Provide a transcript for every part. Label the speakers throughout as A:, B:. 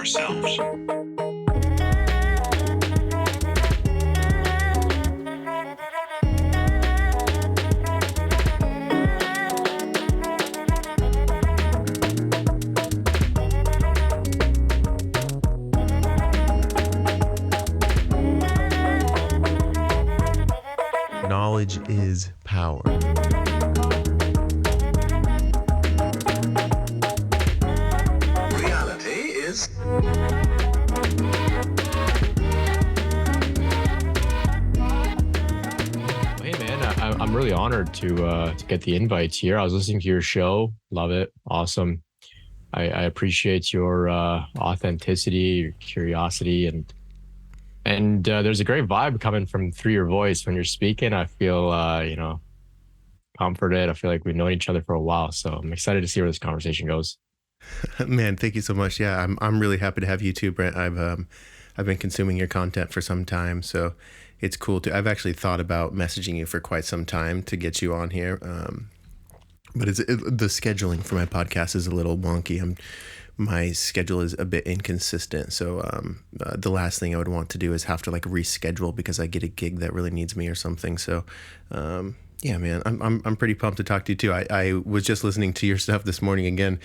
A: ourselves.
B: Knowledge is power.
A: Reality is...
C: Hey man, I'm really honored to get the invites here. I was listening to your show, love it, awesome. I appreciate your authenticity, your curiosity, and there's a great vibe coming from through your voice when you're speaking. I feel comforted. I feel like we've known each other for a while, so I'm excited to see where this conversation goes.
B: Man, thank you so much. Yeah, I'm really happy to have you too, Brent. I've been consuming your content for some time, so it's cool to. I've actually thought about messaging you for quite some time to get you on here, but the scheduling for my podcast is a little wonky. My schedule is a bit inconsistent, so the last thing I would want to do is have to like reschedule because I get a gig that really needs me or something. So. Yeah, man, I'm pretty pumped to talk to you too. I was just listening to your stuff this morning again,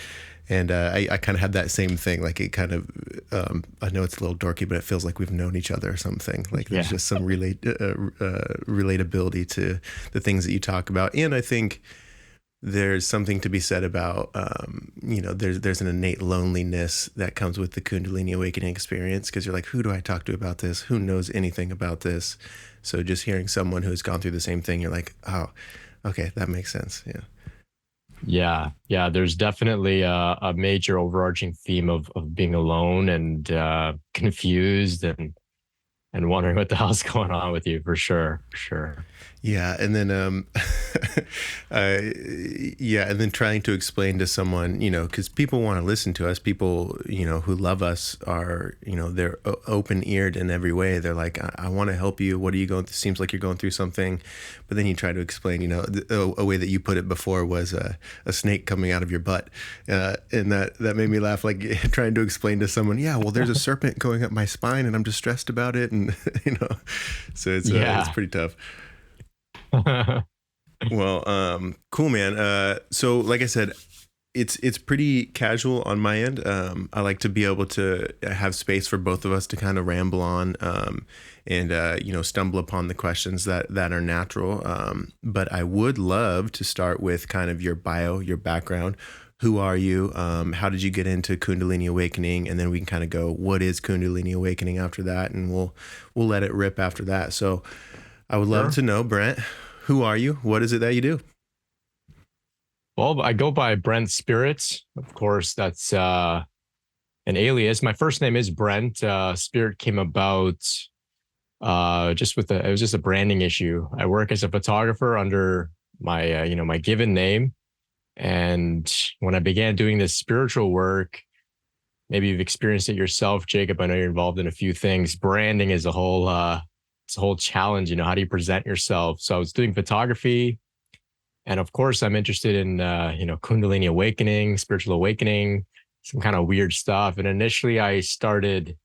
B: and I kind of had that same thing. Like it kind of, I know it's a little dorky, but it feels like we've known each other or something. Like there's just some relatability to the things that you talk about, and I think there's something to be said about, there's an innate loneliness that comes with the Kundalini Awakening experience because you're like, who do I talk to about this? Who knows anything about this? So just hearing someone who's gone through the same thing, you're like, oh, okay, that makes sense.
C: Yeah. There's definitely a major overarching theme of being alone and confused and wondering what the hell's going on with you, for sure.
B: Yeah, and then and then trying to explain to someone, because people want to listen to us. People, who love us are, they're open-eared in every way. They're like, I want to help you. What are you going through? Seems like you're going through something. But then you try to explain, a way that you put it before was a snake coming out of your butt. And that made me laugh, like trying to explain to someone, there's a serpent going up my spine and I'm distressed about it. And, so it's pretty tough. Well, cool, man. So like I said, it's pretty casual on my end. I like to be able to have space for both of us to kind of ramble on, and stumble upon the questions that are natural. But I would love to start with kind of your bio, your background. Who are you? How did you get into Kundalini Awakening? And then we can kind of go, what is Kundalini Awakening after that? And we'll let it rip after that. So I would love to know, Brent, who are you? What is it that you do?
C: Well, I go by Brent Spirit. Of course, that's an alias. My first name is Brent. Spirit came about it was just a branding issue. I work as a photographer under my my given name. And when I began doing this spiritual work, maybe you've experienced it yourself, Jacob. I know you're involved in a few things. Branding is a whole challenge. How do you present yourself? So I was doing photography, and of course I'm interested in Kundalini Awakening, spiritual awakening, some kind of weird stuff. And initially I started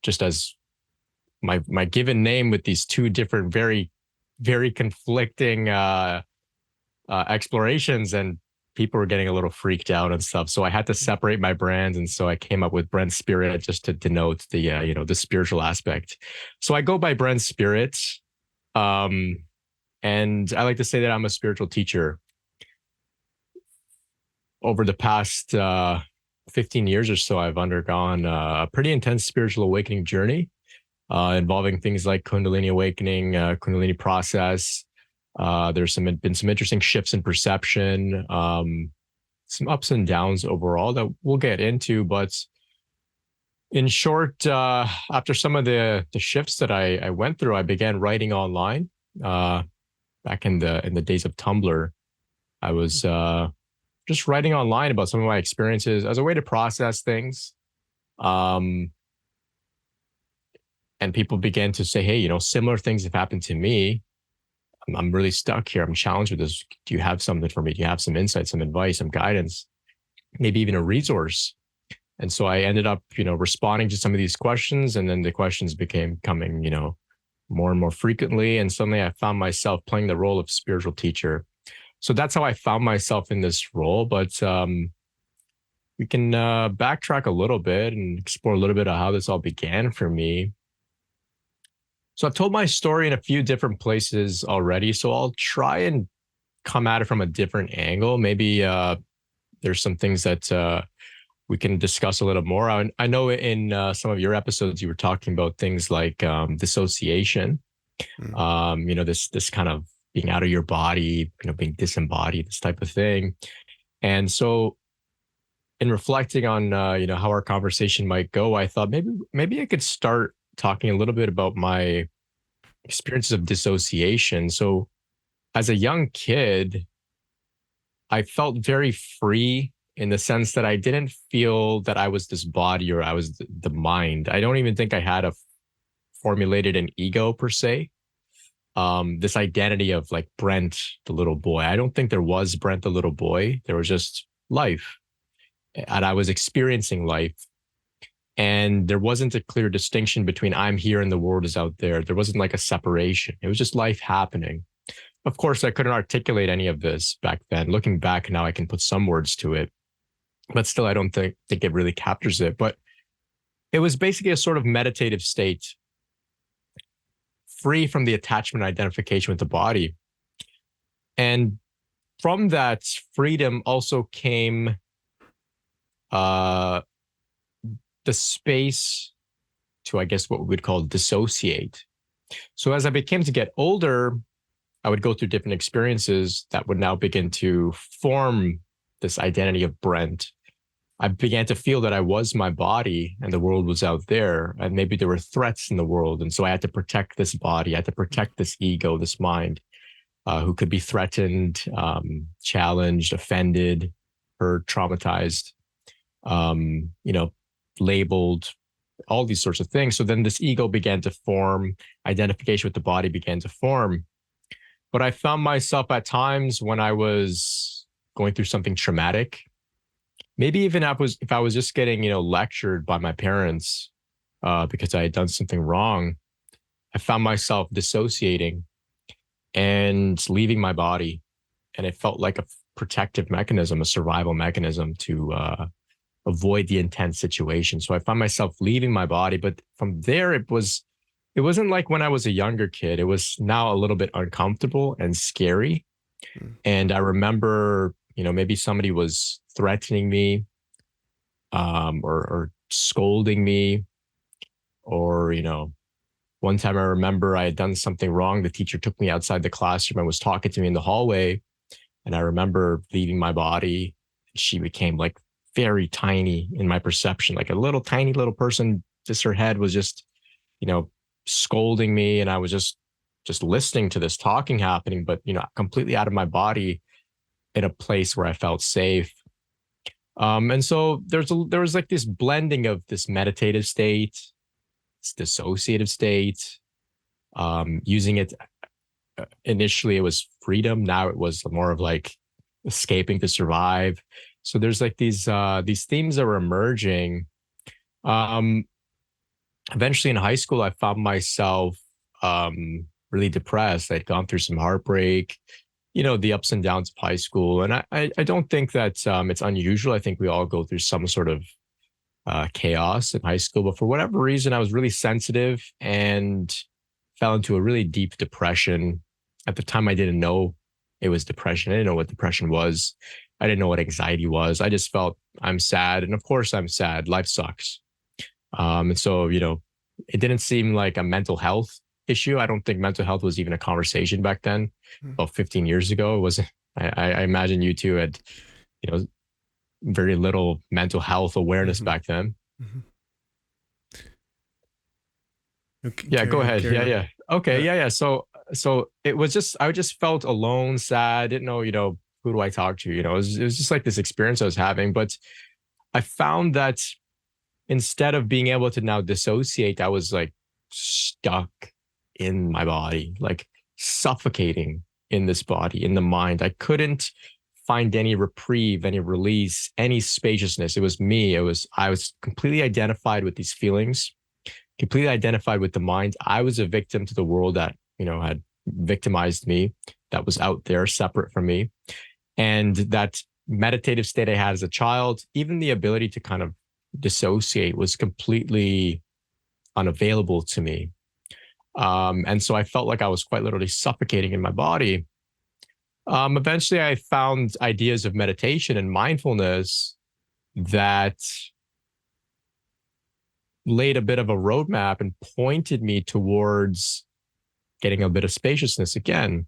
C: just as my given name with these two different very, very conflicting explorations, and people were getting a little freaked out and stuff. So I had to separate my brands. And so I came up with Brent Spirit just to denote the, the spiritual aspect. So I go by Brent Spirit. And I like to say that I'm a spiritual teacher. Over the past 15 years or so, I've undergone a pretty intense spiritual awakening journey involving things like Kundalini Awakening, Kundalini process. There's been some interesting shifts in perception, some ups and downs overall that we'll get into. But in short, after some of the shifts that I went through, I began writing online. Back in the days of Tumblr, I was just writing online about some of my experiences as a way to process things. And people began to say, hey, similar things have happened to me. I'm really stuck here. I'm challenged with this. Do you have something for me? Do you have some insight, some advice, some guidance, maybe even a resource And so I ended up, responding to some of these questions, and then the questions became coming, more and more frequently. And suddenly I found myself playing the role of spiritual teacher. So that's how I found myself in this role. But we can backtrack a little bit and explore a little bit of how this all began for me. So I've told my story in a few different places already. So I'll try and come at it from a different angle. Maybe there's some things that we can discuss a little more. I know in some of your episodes, you were talking about things like dissociation, this kind of being out of your body, being disembodied, this type of thing. And so in reflecting on, how our conversation might go, I thought maybe I could start talking a little bit about my experiences of dissociation. So as a young kid, I felt very free in the sense that I didn't feel that I was this body or I was the mind. I don't even think I had formulated an ego per se. This identity of like Brent, the little boy. I don't think there was Brent, the little boy. There was just life. And I was experiencing life. And there wasn't a clear distinction between I'm here and the world is out there. There wasn't like a separation. It was just life happening. Of course, I couldn't articulate any of this back then. Looking back now, I can put some words to it, but still, I don't think it really captures it. But it was basically a sort of meditative state, free from the attachment and identification with the body. And from that freedom also came the space to, I guess, what we would call dissociate. So as I became to get older, I would go through different experiences that would now begin to form this identity of Brent. I began to feel that I was my body and the world was out there, and maybe there were threats in the world. And so I had to protect this body. I had to protect this ego, this mind, who could be threatened, challenged, offended, hurt, traumatized, labeled, all these sorts of things. So then this ego began to form, identification with the body began to form. But I found myself at times when I was going through something traumatic, maybe even if I was just getting, lectured by my parents because I had done something wrong, I found myself dissociating and leaving my body. And it felt like a protective mechanism, a survival mechanism to avoid the intense situation. So I found myself leaving my body. But from there, it wasn't like when I was a younger kid. It was now a little bit uncomfortable and scary. And I remember, maybe somebody was threatening me or scolding me. Or, one time I remember I had done something wrong. The teacher took me outside the classroom and was talking to me in the hallway. And I remember leaving my body. She became like very tiny in my perception, like a little tiny little person. Just her head was just, scolding me, and I was just listening to this talking happening, but completely out of my body in a place where I felt safe. And so there was like this blending of this meditative state, this dissociative state, using it. Initially it was freedom. Now it was more of like escaping to survive. So there's like these themes that were emerging. Eventually in high school, I found myself really depressed. I'd gone through some heartbreak, the ups and downs of high school. And I don't think that it's unusual. I think we all go through some sort of chaos in high school. But for whatever reason, I was really sensitive and fell into a really deep depression. At the time, I didn't know it was depression. I didn't know what depression was. I didn't know what anxiety was. I just felt I'm sad. And of course, I'm sad. Life sucks. And so, it didn't seem like a mental health issue. I don't think mental health was even a conversation back then. About 15 years ago, it was. I imagine you two had, very little mental health awareness back then.
B: Okay,
C: yeah, go ahead.
B: carry
C: Yeah,
B: on.
C: yeah. Okay, yeah, yeah. So it was just I just felt alone, sad. I didn't know, who do I talk to? It was just like this experience I was having. But I found that instead of being able to now dissociate, I was like stuck in my body, like suffocating in this body, in the mind. I couldn't find any reprieve, any release, any spaciousness. It was me. I was completely identified with these feelings, completely identified with the mind. I was a victim to the world that, had victimized me, that was out there separate from me. And that meditative state I had as a child, even the ability to kind of dissociate, was completely unavailable to me. And so I felt like I was quite literally suffocating in my body. Eventually, I found ideas of meditation and mindfulness that laid a bit of a roadmap and pointed me towards getting a bit of spaciousness again.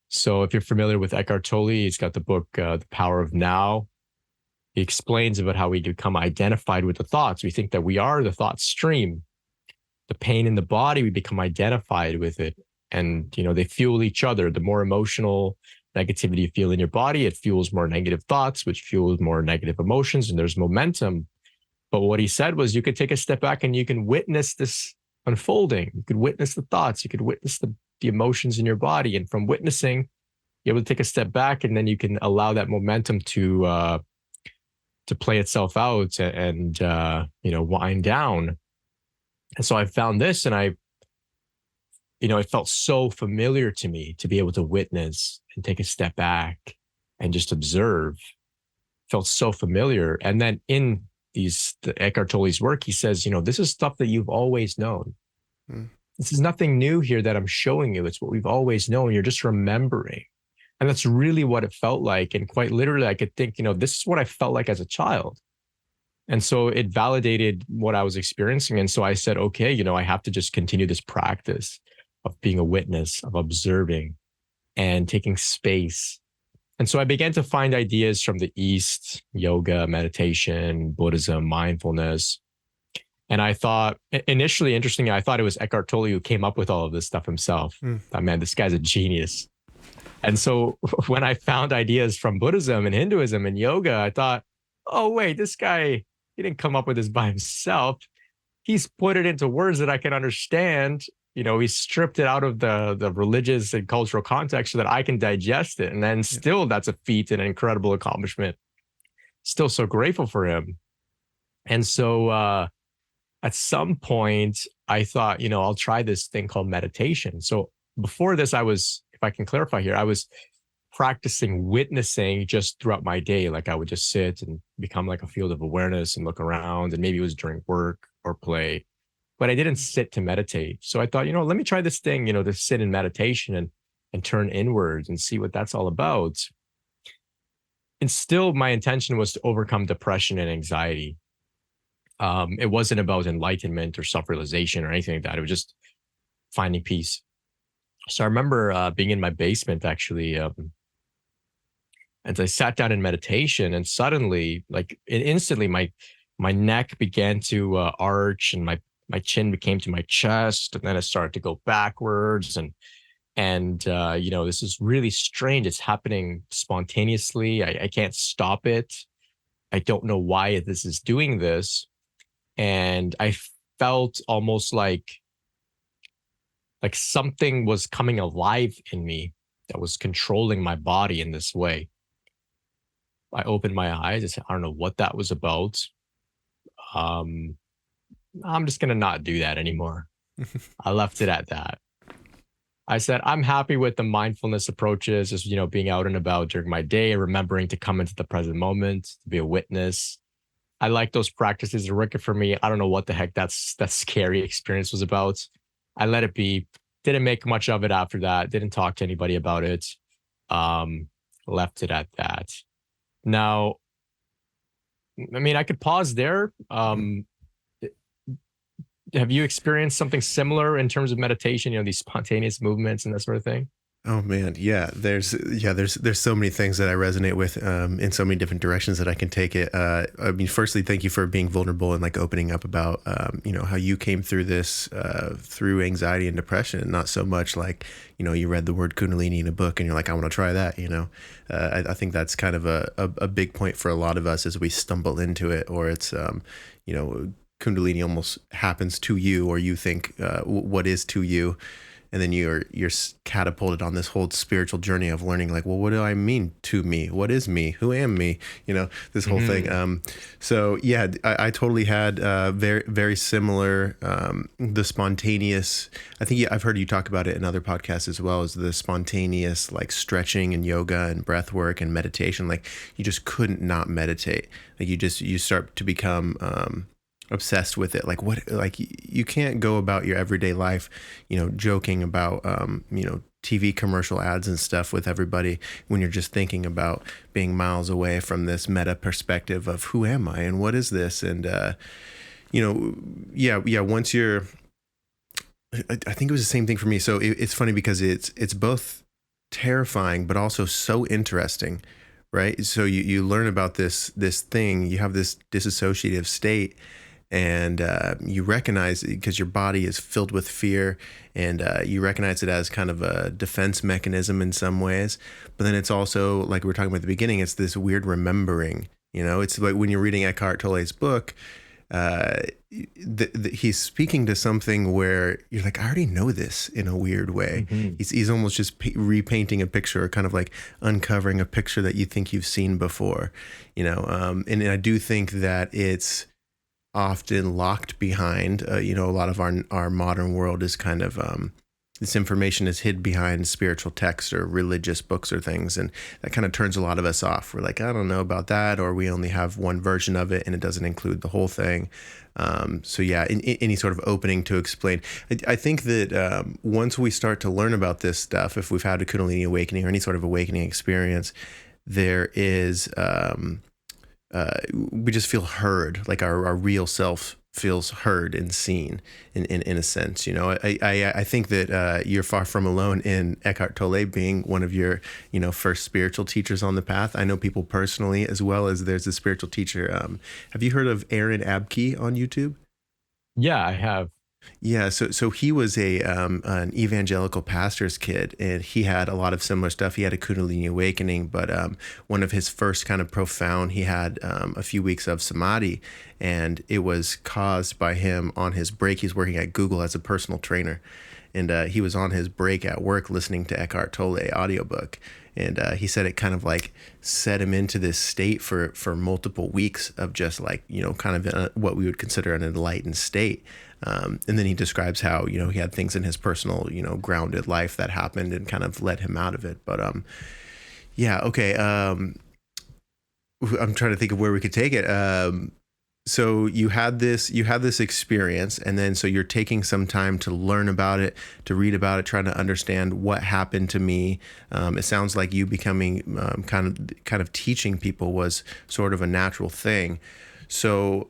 C: So if you're familiar with Eckhart Tolle, he's got the book, The Power of Now. He explains about how we become identified with the thoughts. We think that we are the thought stream. The pain in the body, we become identified with it. And, they fuel each other. The more emotional negativity you feel in your body, it fuels more negative thoughts, which fuels more negative emotions, and there's momentum. But what he said was, you could take a step back and you can witness this unfolding. You could witness the thoughts. You could witness the emotions in your body. And from witnessing, you're able to take a step back, and then you can allow that momentum to play itself out and wind down. And so I found this, and it felt so familiar to me to be able to witness and take a step back and just observe. It felt so familiar. And then in the Eckhart Tolle's work, he says, this is stuff that you've always known. Mm. This is nothing new here that I'm showing you. It's what we've always known. You're just remembering. And that's really what it felt like. And quite literally, I could think, this is what I felt like as a child. And so it validated what I was experiencing. And so I said, okay, I have to just continue this practice of being a witness, of observing and taking space. And so I began to find ideas from the East: yoga, meditation, Buddhism, mindfulness. And I thought, initially, interestingly, I thought it was Eckhart Tolle who came up with all of this stuff himself. I thought, man, this guy's a genius. And so when I found ideas from Buddhism and Hinduism and yoga, I thought, oh, wait, this guy, he didn't come up with this by himself. He's put it into words that I can understand. He stripped it out of the religious and cultural context so that I can digest it. And then still, that's a feat and an incredible accomplishment. Still so grateful for him. And so at some point, I thought, I'll try this thing called meditation. So before this, if I can clarify here, I was practicing witnessing just throughout my day. Like I would just sit and become like a field of awareness and look around. And maybe it was during work or play. But I didn't sit to meditate. So I thought, let me try this thing, to sit in meditation and turn inwards and see what that's all about. And still, my intention was to overcome depression and anxiety. It wasn't about enlightenment or self-realization or anything like that. It was just finding peace. So I remember being in my basement, actually, and I sat down in meditation, and suddenly, instantly, my neck began to arch, and my chin became to my chest, and then it started to go backwards. And this is really strange. It's happening spontaneously. I can't stop it. I don't know why this is doing this. And I felt almost like something was coming alive in me that was controlling my body in this way. I opened my eyes. I said, I don't know what that was about. I'm just going to not do that anymore. I left it at that. I said, I'm happy with the mindfulness approaches, just, being out and about during my day, remembering to come into the present moment, to be a witness. I like those practices. They're working for me. I don't know what the heck that scary experience was about. I let it be. Didn't make much of it after that. Didn't talk to anybody about it. Left it at that. Now, I could pause there. Have you experienced something similar in terms of meditation, these spontaneous movements and that sort of thing?
B: Oh man, yeah. There's so many things that I resonate with in so many different directions that I can take it. Firstly, thank you for being vulnerable and opening up about how you came through this through anxiety and depression, and not so much you read the word Kundalini in a book and you're like, I want to try that. I think that's kind of a big point for a lot of us as we stumble into it, or it's Kundalini almost happens to you, or you think what is to you. and then you're catapulted on this whole spiritual journey of learning, like, well, what do I mean to me? What is me? Who am me? This whole thing. So yeah, I totally had very, very similar, the spontaneous, I think I've heard you talk about it in other podcasts as well, as the spontaneous, like, stretching and yoga and breath work and meditation. Like, you just couldn't not meditate. Like, you start to become obsessed with it. Like, what, like, you can't go about your everyday life, joking about, TV commercial ads and stuff with everybody when you're just thinking about being miles away from this meta perspective of who am I and what is this? And, once you're, I think it was the same thing for me. So it's funny because it's both terrifying, but also so interesting, right? So you learn about this thing, you have this disassociative state, and you recognize, because your body is filled with fear, and you recognize it as kind of a defense mechanism in some ways. But then it's also, like we were talking about at the beginning, it's this weird remembering. It's like when you're reading Eckhart Tolle's book, he's speaking to something where you're like, I already know this in a weird way. He's almost just repainting a picture, or kind of like uncovering a picture that you think you've seen before, and I do think that it's often locked behind, a lot of our modern world is kind of, this information is hid behind spiritual texts or religious books or things. And that kind of turns a lot of us off. We're like, I don't know about that, or we only have one version of it and it doesn't include the whole thing. So yeah, in any sort of opening to explain, I think that once we start to learn about this stuff, if we've had a Kundalini awakening or any sort of awakening experience, there is, we just feel heard, like our real self feels heard and seen in a sense. I think that you're far from alone in Eckhart Tolle being one of your first spiritual teachers on the path. I know people personally, as well as there's a spiritual teacher. Have you heard of Aaron Abke on YouTube?
C: Yeah, I have.
B: Yeah, so he was an evangelical pastor's kid, and he had a lot of similar stuff. He had a Kundalini awakening, but one of his first kind of profound, he had a few weeks of samadhi, and it was caused by him on his break. He's working at Google as a personal trainer, and he was on his break at work listening to Eckhart Tolle audiobook. And he said it kind of like set him into this state for multiple weeks of just like, kind of what we would consider an enlightened state. And then he describes how, he had things in his personal, grounded life that happened and kind of led him out of it. But yeah, okay. I'm trying to think of where we could take it. So you had this experience, and then so you're taking some time to learn about it, to read about it, trying to understand what happened to me. It sounds like you becoming kind of teaching people was sort of a natural thing. So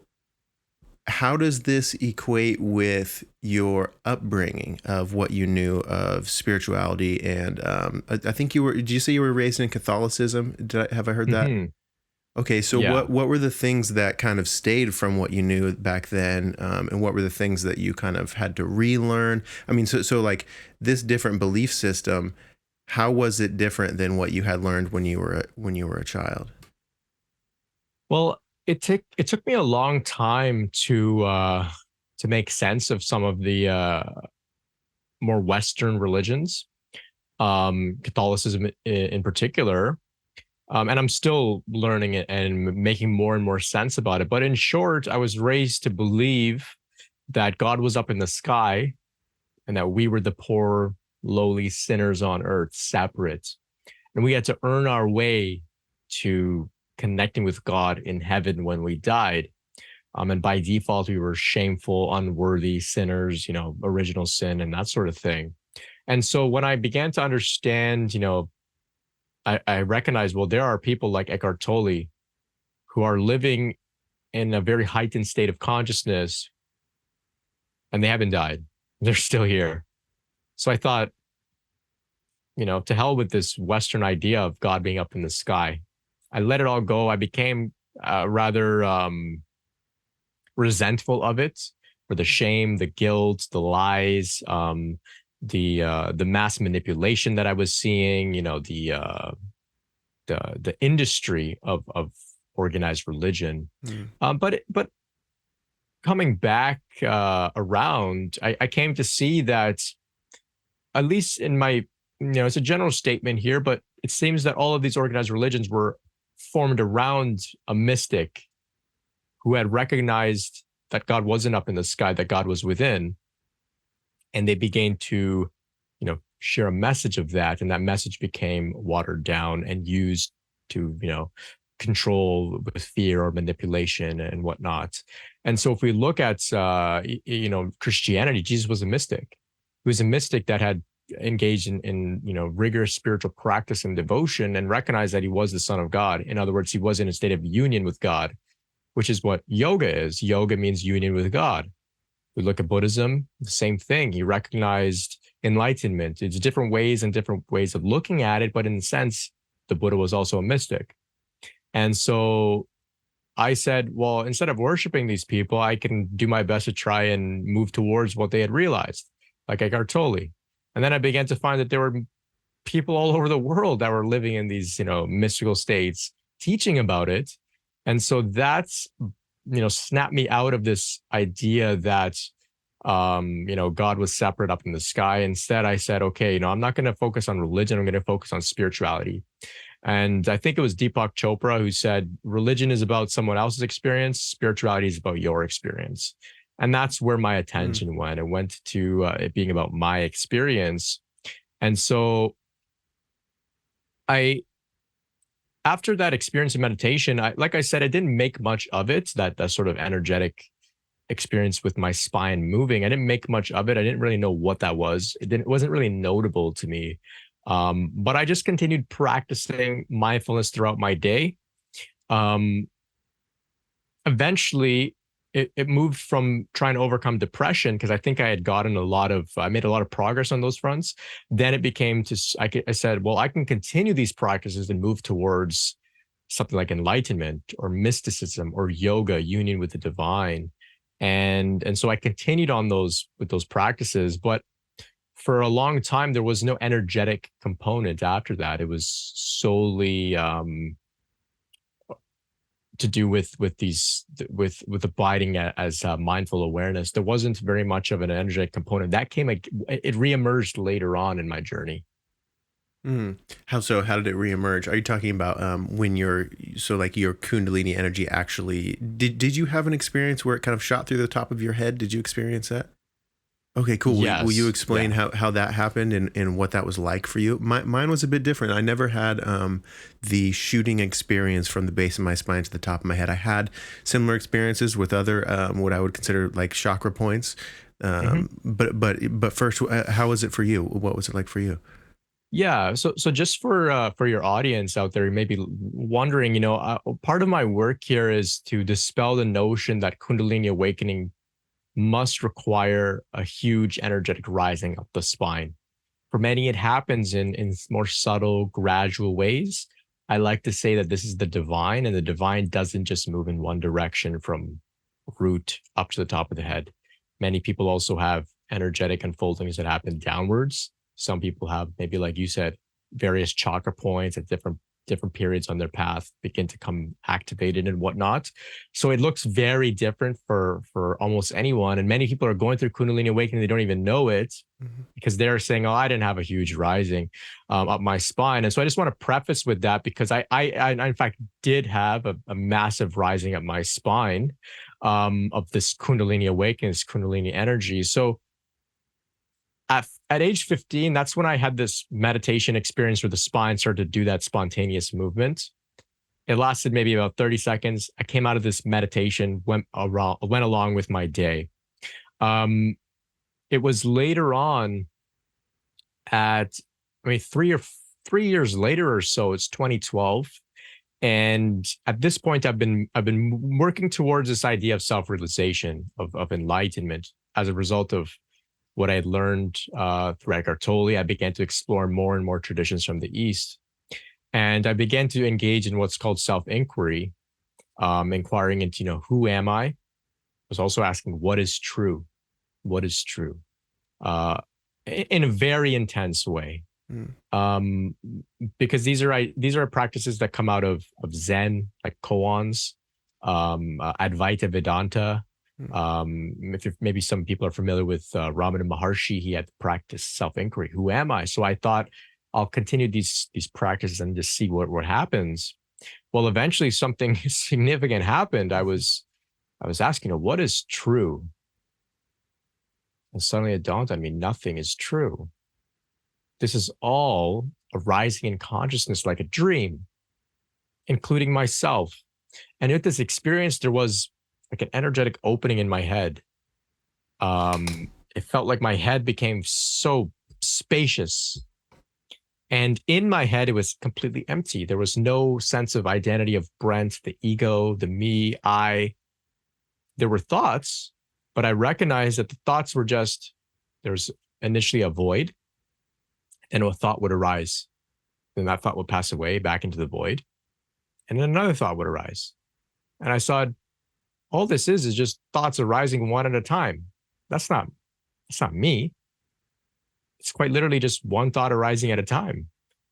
B: how does this equate with your upbringing of what you knew of spirituality? And I think did you say you were raised in Catholicism? Have I heard that? Okay, so
C: Yeah.
B: what were the things that kind of stayed from what you knew back then, and what were the things that you kind of had to relearn? I mean, so like this different belief system, how was it different than what you had learned when you were a child?
C: Well, it took me a long time to make sense of some of the more Western religions, Catholicism in particular. And I'm still learning it and making more and more sense about it. But in short, I was raised to believe that God was up in the sky and that we were the poor, lowly sinners on earth, separate. And we had to earn our way to connecting with God in heaven when we died. And by default, we were shameful, unworthy sinners, original sin and that sort of thing. And so when I began to understand, I recognize, well, there are people like Eckhart Tolle who are living in a very heightened state of consciousness and they haven't died. They're still here. So I thought, to hell with this Western idea of God being up in the sky. I let it all go. I became rather resentful of it, for the shame, the guilt, the lies, the mass manipulation that I was seeing, the industry of organized religion. But coming back around, I came to see that at least in my, it's a general statement here, but it seems that all of these organized religions were formed around a mystic who had recognized that God wasn't up in the sky, that God was within. And they began to, share a message of that. And that message became watered down and used to, control with fear or manipulation and whatnot. And so if we look at, Christianity, Jesus was a mystic. He was a mystic that had engaged in rigorous spiritual practice and devotion and recognized that he was the Son of God. In other words, he was in a state of union with God, which is what yoga is. Yoga means union with God. We look at Buddhism, the same thing. He recognized enlightenment. It's different ways and different ways of looking at it, but in a sense, the Buddha was also a mystic. And so I said, well, instead of worshiping these people, I can do my best to try and move towards what they had realized, like Eckhart Tolle. And then I began to find that there were people all over the world that were living in these, mystical states, teaching about it. And so that's, snapped me out of this idea that, God was separate up in the sky. Instead, I said, okay, I'm not going to focus on religion. I'm going to focus on spirituality. And I think it was Deepak Chopra who said, religion is about someone else's experience. Spirituality is about your experience. And that's where my attention went. It went to it being about my experience. And so after that experience in meditation, like I said, I didn't make much of it, that sort of energetic experience with my spine moving. I didn't make much of it. I didn't really know what that was. It wasn't really notable to me. But I just continued practicing mindfulness throughout my day. Eventually, it moved from trying to overcome depression, because I think I had I made a lot of progress on those fronts. Then it became I said, well, I can continue these practices and move towards something like enlightenment or mysticism or yoga, union with the divine. And so I continued on with those practices, but for a long time, there was no energetic component after that. It was solely to do with abiding as mindful awareness. There wasn't very much of an energetic component that it reemerged later on in my journey.
B: How so? How did it reemerge? Are you talking about when your Kundalini energy actually did you have an experience where it kind of shot through the top of your head? Did you experience that? Okay, cool.
C: Yes.
B: Will you explain
C: Yeah.
B: how that happened and what that was like for you? Mine was a bit different. I never had the shooting experience from the base of my spine to the top of my head. I had similar experiences with other what I would consider like chakra points. But first, how was it for you? What was it like for you?
C: Yeah. So just for your audience out there, you may be wondering, part of my work here is to dispel the notion that Kundalini Awakening must require a huge energetic rising up the spine. For many, it happens in more subtle, gradual ways. I like to say that this is the divine, and the divine doesn't just move in one direction from root up to the top of the head. Many people also have energetic unfoldings that happen downwards. Some people have, maybe like you said, various chakra points at different periods on their path begin to come activated and whatnot. So it looks very different for almost anyone. And many people are going through Kundalini Awakening. They don't even know it because they're saying, oh, I didn't have a huge rising up my spine. And so I just want to preface with that, because I in fact did have a massive rising up my spine of this Kundalini Awakening, this Kundalini energy. So at age 15, that's when I had this meditation experience where the spine started to do that spontaneous movement. It lasted maybe about 30 seconds. I came out of this meditation, went along with my day. It was later on three years later or so, it's 2012. And at this point, I've been working towards this idea of self-realization, of enlightenment as a result of what I had learned through Eckhart Tolle. I began to explore more and more traditions from the East. And I began to engage in what's called self-inquiry, inquiring into, who am I? I was also asking, what is true? What is true? In a very intense way. Because these are practices that come out of Zen, like koans, Advaita Vedanta, If maybe some people are familiar with Ramana Maharshi, he had to practice self-inquiry. Who am I? So I thought I'll continue these practices and just see what happens. Well, eventually something significant happened. I was asking, what is true? And suddenly it dawned on me, nothing is true. This is all arising in consciousness like a dream, including myself. And with this experience, there was like an energetic opening in my head. It felt like my head became so spacious. And in my head, it was completely empty. There was no sense of identity of Brent, the ego, the me, I. There were thoughts, but I recognized that the thoughts were just, there was initially a void, and a thought would arise. Then that thought would pass away back into the void. And then another thought would arise. And I saw all this is just thoughts arising one at a time. That's not me. It's quite literally just one thought arising at a time.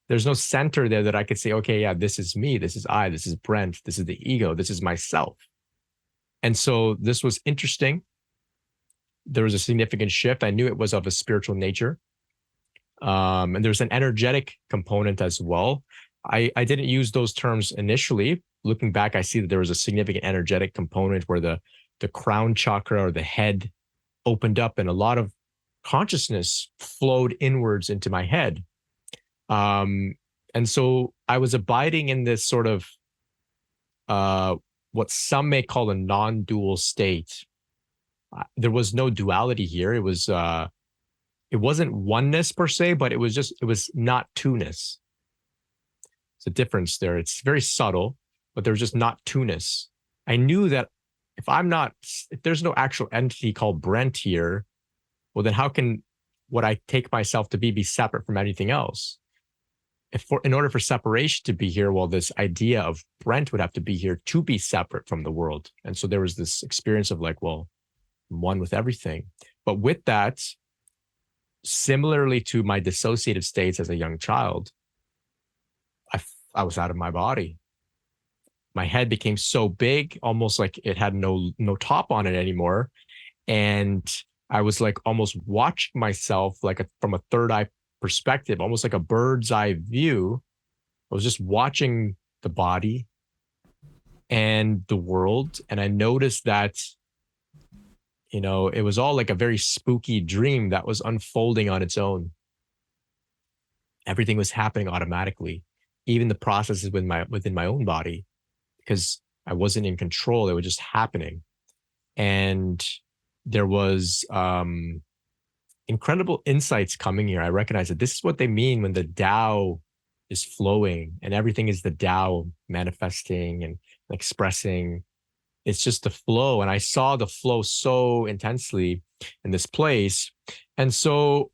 C: There's no center there that I could say, okay, yeah, this is me, this is I, this is Brent, this is the ego, this is myself. And so this was interesting. There was a significant shift. I knew it was of a spiritual nature. And there's an energetic component as well. I didn't use those terms initially. Looking back, I see that there was a significant energetic component where the crown chakra or the head opened up and a lot of consciousness flowed inwards into my head. And so I was abiding in this sort of what some may call a non-dual state. There was no duality here. It wasn't oneness per se, but it was not two-ness. It's a difference there. It's very subtle, but there was just not two-ness. I knew that if there's no actual entity called Brent here, well, then how can what I take myself to be separate from anything else? In order for separation to be here, well, this idea of Brent would have to be here to be separate from the world. And so there was this experience of like, well, I'm one with everything. But with that, similarly to my dissociative states as a young child, I was out of my body. My head became so big, almost like it had no top on it anymore. And I was like almost watching myself like from a third eye perspective, almost like a bird's eye view. I was just watching the body and the world. And I noticed that, it was all like a very spooky dream that was unfolding on its own. Everything was happening automatically, even the processes within my own body, because I wasn't in control. They were just happening. And there was incredible insights coming here. I recognize that this is what they mean when the Tao is flowing and everything is the Tao manifesting and expressing. It's just the flow. And I saw the flow so intensely in this place. And so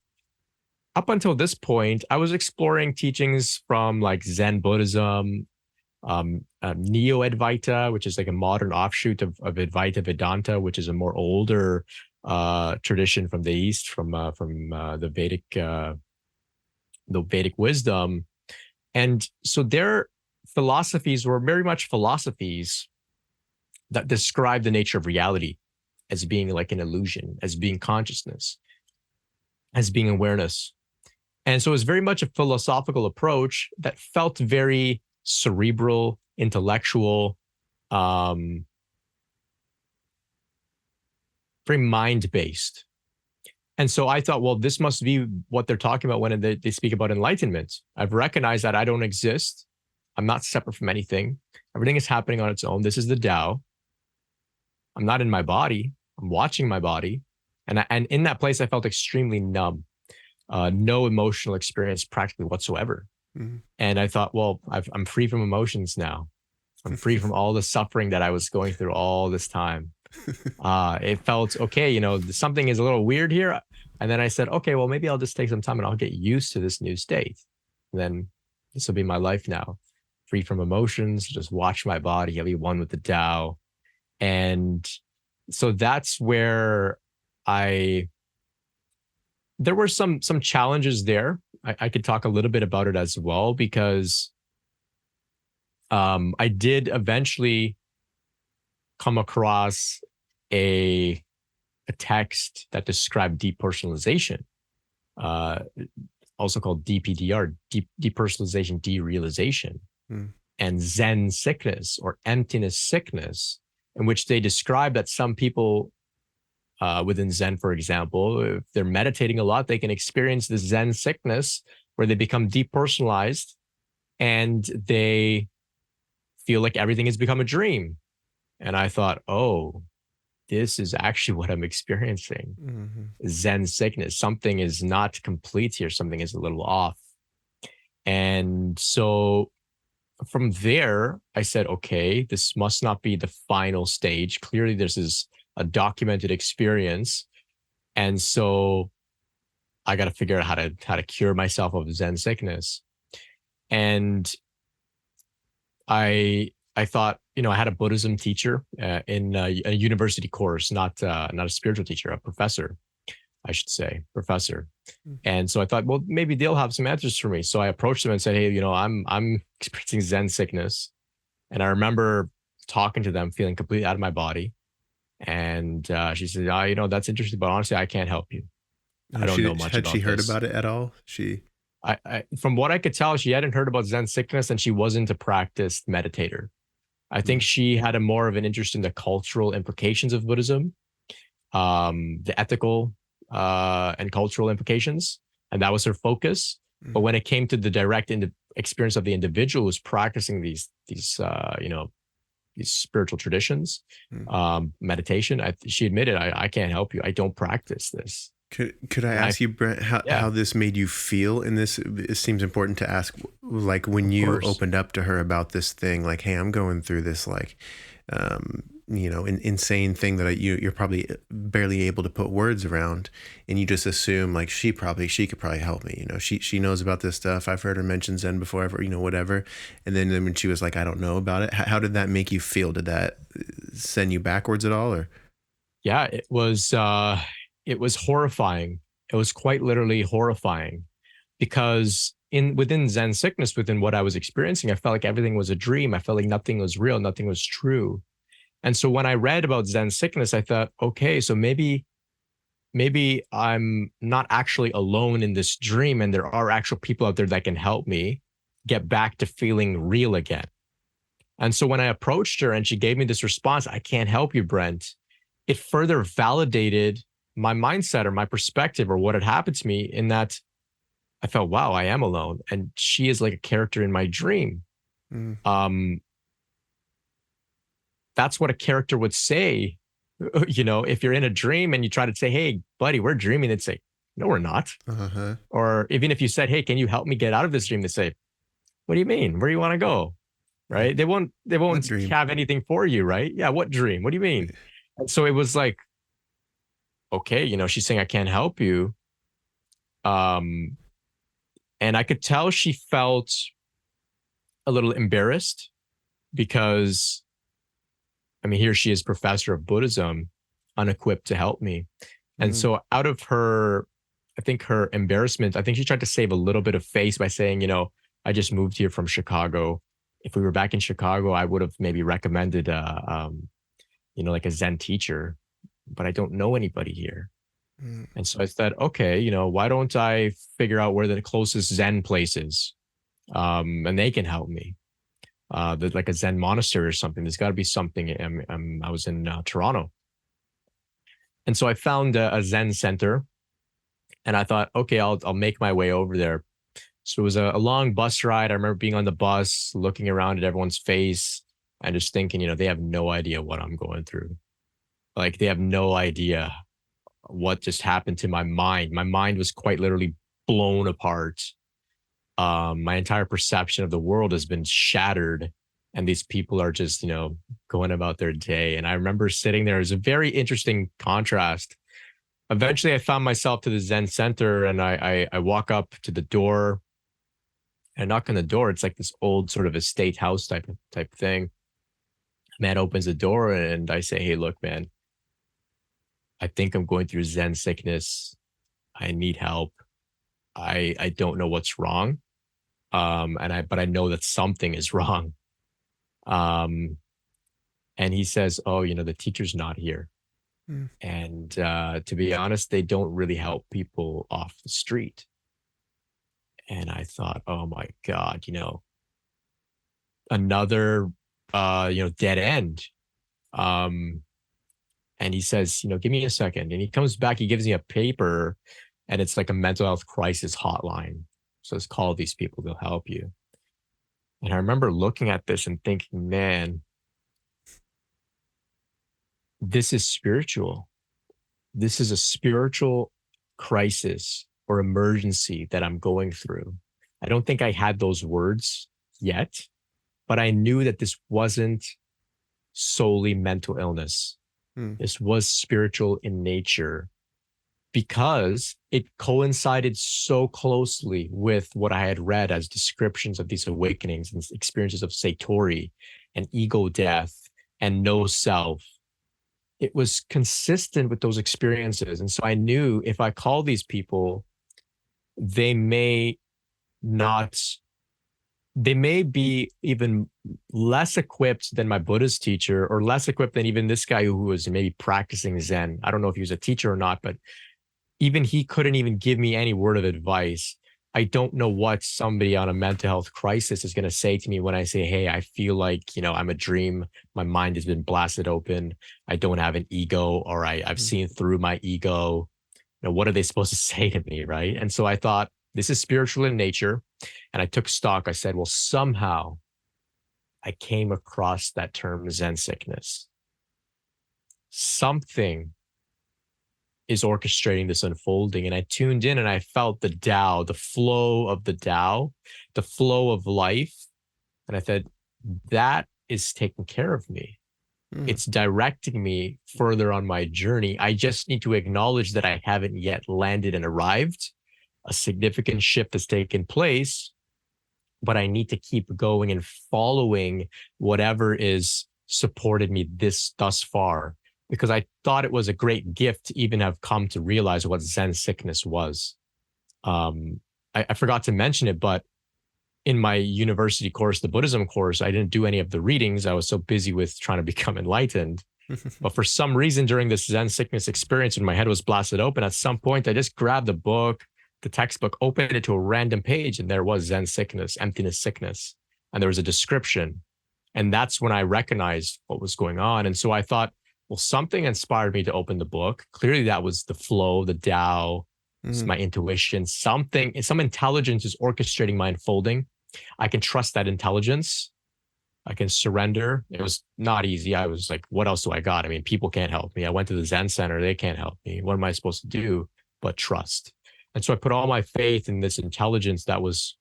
C: up until this point, I was exploring teachings from like Zen Buddhism, Neo-Advaita, which is like a modern offshoot of Advaita Vedanta, which is a more older tradition from the East, from the Vedic wisdom. And so their philosophies were very much philosophies that describe the nature of reality as being like an illusion, as being consciousness, as being awareness. And so it was very much a philosophical approach that felt very cerebral, intellectual, very mind-based. And so I thought, well, this must be what they're talking about when they speak about enlightenment. I've recognized that I don't exist. I'm not separate from anything. Everything is happening on its own. This is the Tao. I'm not in my body. I'm watching my body. And in that place, I felt extremely numb. No emotional experience practically whatsoever. Mm-hmm. And I thought, well, I'm free from emotions now. I'm free from all the suffering that I was going through all this time. It felt okay, something is a little weird here. And then I said, okay, well, maybe I'll just take some time and I'll get used to this new state. And then this will be my life now. Free from emotions, just watch my body, I'll be one with the Tao. And so that's where there were some challenges there. I could talk a little bit about it as well, because I did eventually come across a text that described depersonalization, uh, also called DPDR, depersonalization, derealization,
B: Mm.
C: and Zen sickness or emptiness sickness, in which they describe that some people within Zen, for example, if they're meditating a lot, they can experience this Zen sickness where they become depersonalized and they feel like everything has become a dream. And I thought, oh, this is actually what I'm experiencing.
B: Mm-hmm.
C: Zen sickness. Something is not complete here. Something is a little off. And so from there, I said, okay, this must not be the final stage. Clearly, this is a documented experience. And so I got to figure out how to cure myself of Zen sickness. And I thought, I had a Buddhism teacher in a university course, not a spiritual teacher, a professor, I should say, professor. And so I thought, well, maybe they'll have some answers for me. So I approached them and said, hey, I'm experiencing Zen sickness. And I remember talking to them, feeling completely out of my body. And she said, that's interesting, but honestly, I can't help you. I don't know much
B: Had she
C: about
B: heard
C: this.
B: about it at all? She.
C: From what I could tell, she hadn't heard about Zen sickness and she wasn't a practiced meditator. I think
B: Mm.
C: she had a more of an interest in the cultural implications of Buddhism, the ethical and cultural implications, and that was her focus. But
B: Mm.
C: when it came to the direct experience of the individual who's practicing these spiritual traditions,
B: Mm.
C: meditation, she admitted, I can't help you. I don't practice this.
B: Could I
C: And
B: ask you, Brent,
C: yeah,
B: how this made you feel in this? It seems important to ask, like when
C: of
B: you
C: course.
B: opened up to her about this thing, like, hey, I'm going through this, like, insane thing that you're probably barely able to put words around, and you just assume like she could probably help me. She knows about this stuff. I've heard her mention Zen before, ever, whatever. And then when she was like, I don't know about it. How did that make you feel? Did that send you backwards at all, or?
C: Yeah, it was horrifying. It was quite literally horrifying because within Zen sickness, within what I was experiencing, I felt like everything was a dream. I felt like nothing was real, nothing was true. And so when I read about Zen sickness, I thought, okay, so maybe I'm not actually alone in this dream, and there are actual people out there that can help me get back to feeling real again. And so when I approached her and she gave me this response, I can't help you, Brent, it further validated my mindset or my perspective or what had happened to me, in that I felt, wow, I am alone. And she is like a character in my dream.
B: Mm.
C: Um, that's what a character would say. If you're in a dream and you try to say, hey, buddy, we're dreaming, they'd say, no, we're not.
B: Uh-huh.
C: Or even if you said, hey, can you help me get out of this dream? They say, what do you mean? Where do you want to go?
B: Yeah.
C: Right? They won't
B: What dream?
C: have anything for you, right? Yeah, what dream? What do you mean? And so it was like, okay, she's saying I can't help you. Um, and I could tell she felt a little embarrassed because, I mean, here she is, professor of Buddhism, unequipped to help me. And
B: Mm.
C: so out of her, I think her embarrassment, I think she tried to save a little bit of face by saying, I just moved here from Chicago. If we were back in Chicago, I would have maybe recommended, like a Zen teacher, but I don't know anybody here.
B: Mm.
C: And so I said, okay, why don't I figure out where the closest Zen place is? And they can help me. There's like a Zen monastery or something. There's got to be something. I was in Toronto. And so I found a Zen center and I thought, okay, I'll make my way over there. So it was a long bus ride. I remember being on the bus, looking around at everyone's face and just thinking, they have no idea what I'm going through. Like they have no idea what just happened to my mind. My mind was quite literally blown apart. My entire perception of the world has been shattered. And these people are just, going about their day. And I remember sitting there. It was a very interesting contrast. Eventually, I found myself to the Zen center and I walk up to the door. I knock on the door. It's like this old sort of estate house type thing. Man opens the door and I say, hey, look, man, I think I'm going through Zen sickness. I need help. I don't know what's wrong. But I know that something is wrong. Um, and he says, oh, the teacher's not here.
B: Mm.
C: And to be honest, they don't really help people off the street. And I thought, oh my God, another dead end. Um, and he says, give me a second. And he comes back, he gives me a paper, and it's like a mental health crisis hotline. So it's call these people, they'll help you. And I remember looking at this and thinking, man, this is spiritual. This is a spiritual crisis or emergency that I'm going through. I don't think I had those words yet, but I knew that this wasn't solely mental illness.
B: Mm.
C: This was spiritual in nature because it coincided so closely with what I had read as descriptions of these awakenings and experiences of Satori and ego death and no self. It was consistent with those experiences. And so I knew if I call these people, they may not, they may be even less equipped than my Buddhist teacher or less equipped than even this guy who was maybe practicing Zen. I don't know if he was a teacher or not, but even he couldn't even give me any word of advice. I don't know what somebody on a mental health crisis is going to say to me when I say, hey, I feel like, I'm a dream. My mind has been blasted open. I don't have an ego, or I've
B: Mm.
C: seen through my ego. What are they supposed to say to me? Right. And so I thought, this is spiritual in nature. And I took stock. I said, well, somehow I came across that term Zen sickness. Something is orchestrating this unfolding. And I tuned in and I felt the Tao, the flow of the Tao, the flow of life. And I said, that is taking care of me.
B: Mm.
C: It's directing me further on my journey. I just need to acknowledge that I haven't yet landed and arrived. A significant shift has taken place, but I need to keep going and following whatever is supported me thus far, because I thought it was a great gift to even have come to realize what Zen sickness was. I forgot to mention it, but in my university course, the Buddhism course, I didn't do any of the readings. I was so busy with trying to become enlightened. But for some reason, during this Zen sickness experience, when my head was blasted open, at some point, I just grabbed the book, the textbook, opened it to a random page, and there was Zen sickness, emptiness sickness. And there was a description. And that's when I recognized what was going on. And so I thought, well, something inspired me to open the book. Clearly, that was the flow, the Tao,
B: Mm.
C: my intuition, some intelligence is orchestrating my unfolding. I can trust that intelligence. I can surrender. It was not easy. I was like, what else do I got? I mean, people can't help me. I went to the Zen center. They can't help me. What am I supposed to do but trust? And so I put all my faith in this intelligence that was,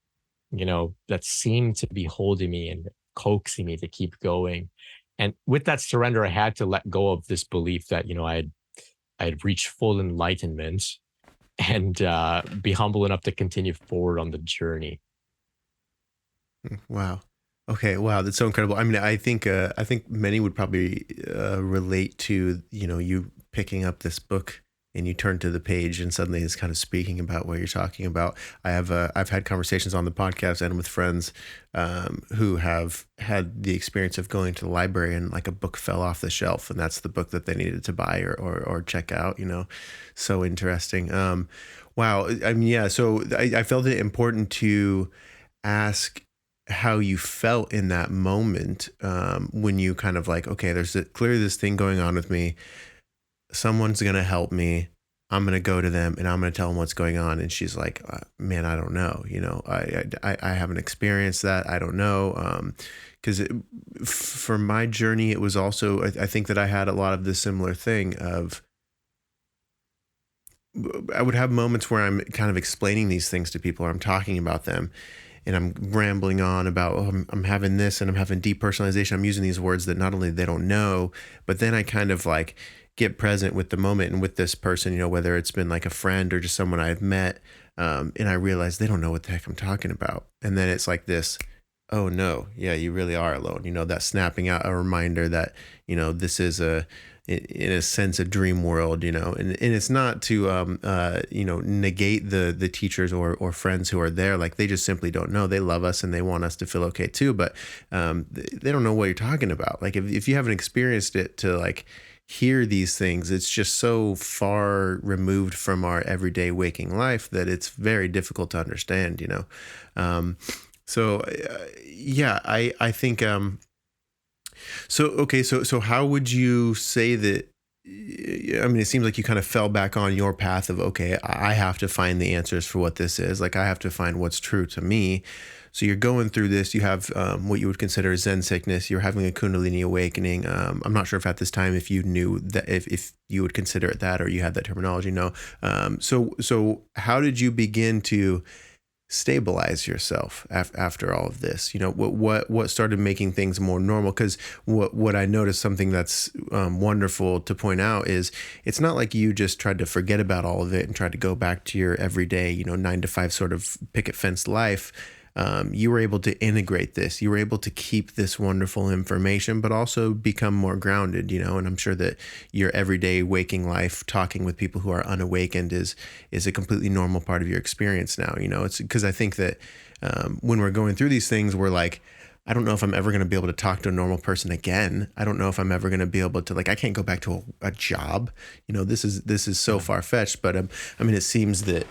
C: that seemed to be holding me and coaxing me to keep going. And with that surrender, I had to let go of this belief that, I had reached full enlightenment and be humble enough to continue forward on the journey.
B: Wow. Okay. Wow. That's so incredible. I mean, I think many would probably relate to, you picking up this book and you turn to the page and suddenly it's kind of speaking about what you're talking about. I've had conversations on the podcast and with friends who have had the experience of going to the library and like a book fell off the shelf and that's the book that they needed to buy or check out, so interesting. Wow. I mean, yeah. So I felt it important to ask how you felt in that moment when you kind of like, okay, there's clearly this thing going on with me. Someone's going to help me. I'm going to go to them and I'm going to tell them what's going on. And she's like, man, I don't know. I haven't experienced that. I don't know. Because for my journey, it was also, I think that I had a lot of this similar thing of, I would have moments where I'm kind of explaining these things to people or I'm talking about them and I'm rambling on about, I'm having this and I'm having depersonalization. I'm using these words that not only they don't know, but then I kind of like get present with the moment and with this person, whether it's been like a friend or just someone I've met. And I realize they don't know what the heck I'm talking about. And then it's like this, oh no, yeah, you really are alone. That snapping out a reminder that, this is in a sense, a dream world, and it's not to, negate the teachers or friends who are there. Like they just simply don't know. They love us and they want us to feel okay too, but they don't know what you're talking about. Like if you haven't experienced it to like, hear these things, it's just so far removed from our everyday waking life that it's very difficult to understand, you know. Um, yeah, I think so okay, so how would you say that? I mean, it seems like you kind of fell back on your path of, okay, I have to find the answers for what this is. Like, I have to find what's true to me. So you're going through this. You have what you would consider Zen sickness. You're having a Kundalini awakening. I'm not sure if at this time if you knew that if you would consider it that, or you had that terminology. No. So how did you begin to stabilize yourself after all of this? You know, what started making things more normal? Because what I noticed, something that's wonderful to point out, is it's not like you just tried to forget about all of it and tried to go back to your everyday, you know, 9 to 5 sort of picket fence life. You were able to integrate this. You were able to keep this wonderful information, but also become more grounded, you know. And I'm sure that your everyday waking life, talking with people who are unawakened, is a completely normal part of your experience now. You know, it's because I think that when we're going through these things, we're like, I don't know if I'm ever going to be able to talk to a normal person again. I don't know if I'm ever going to be able to, like, I can't go back to a job. You know, this is so far fetched. But I mean, it seems that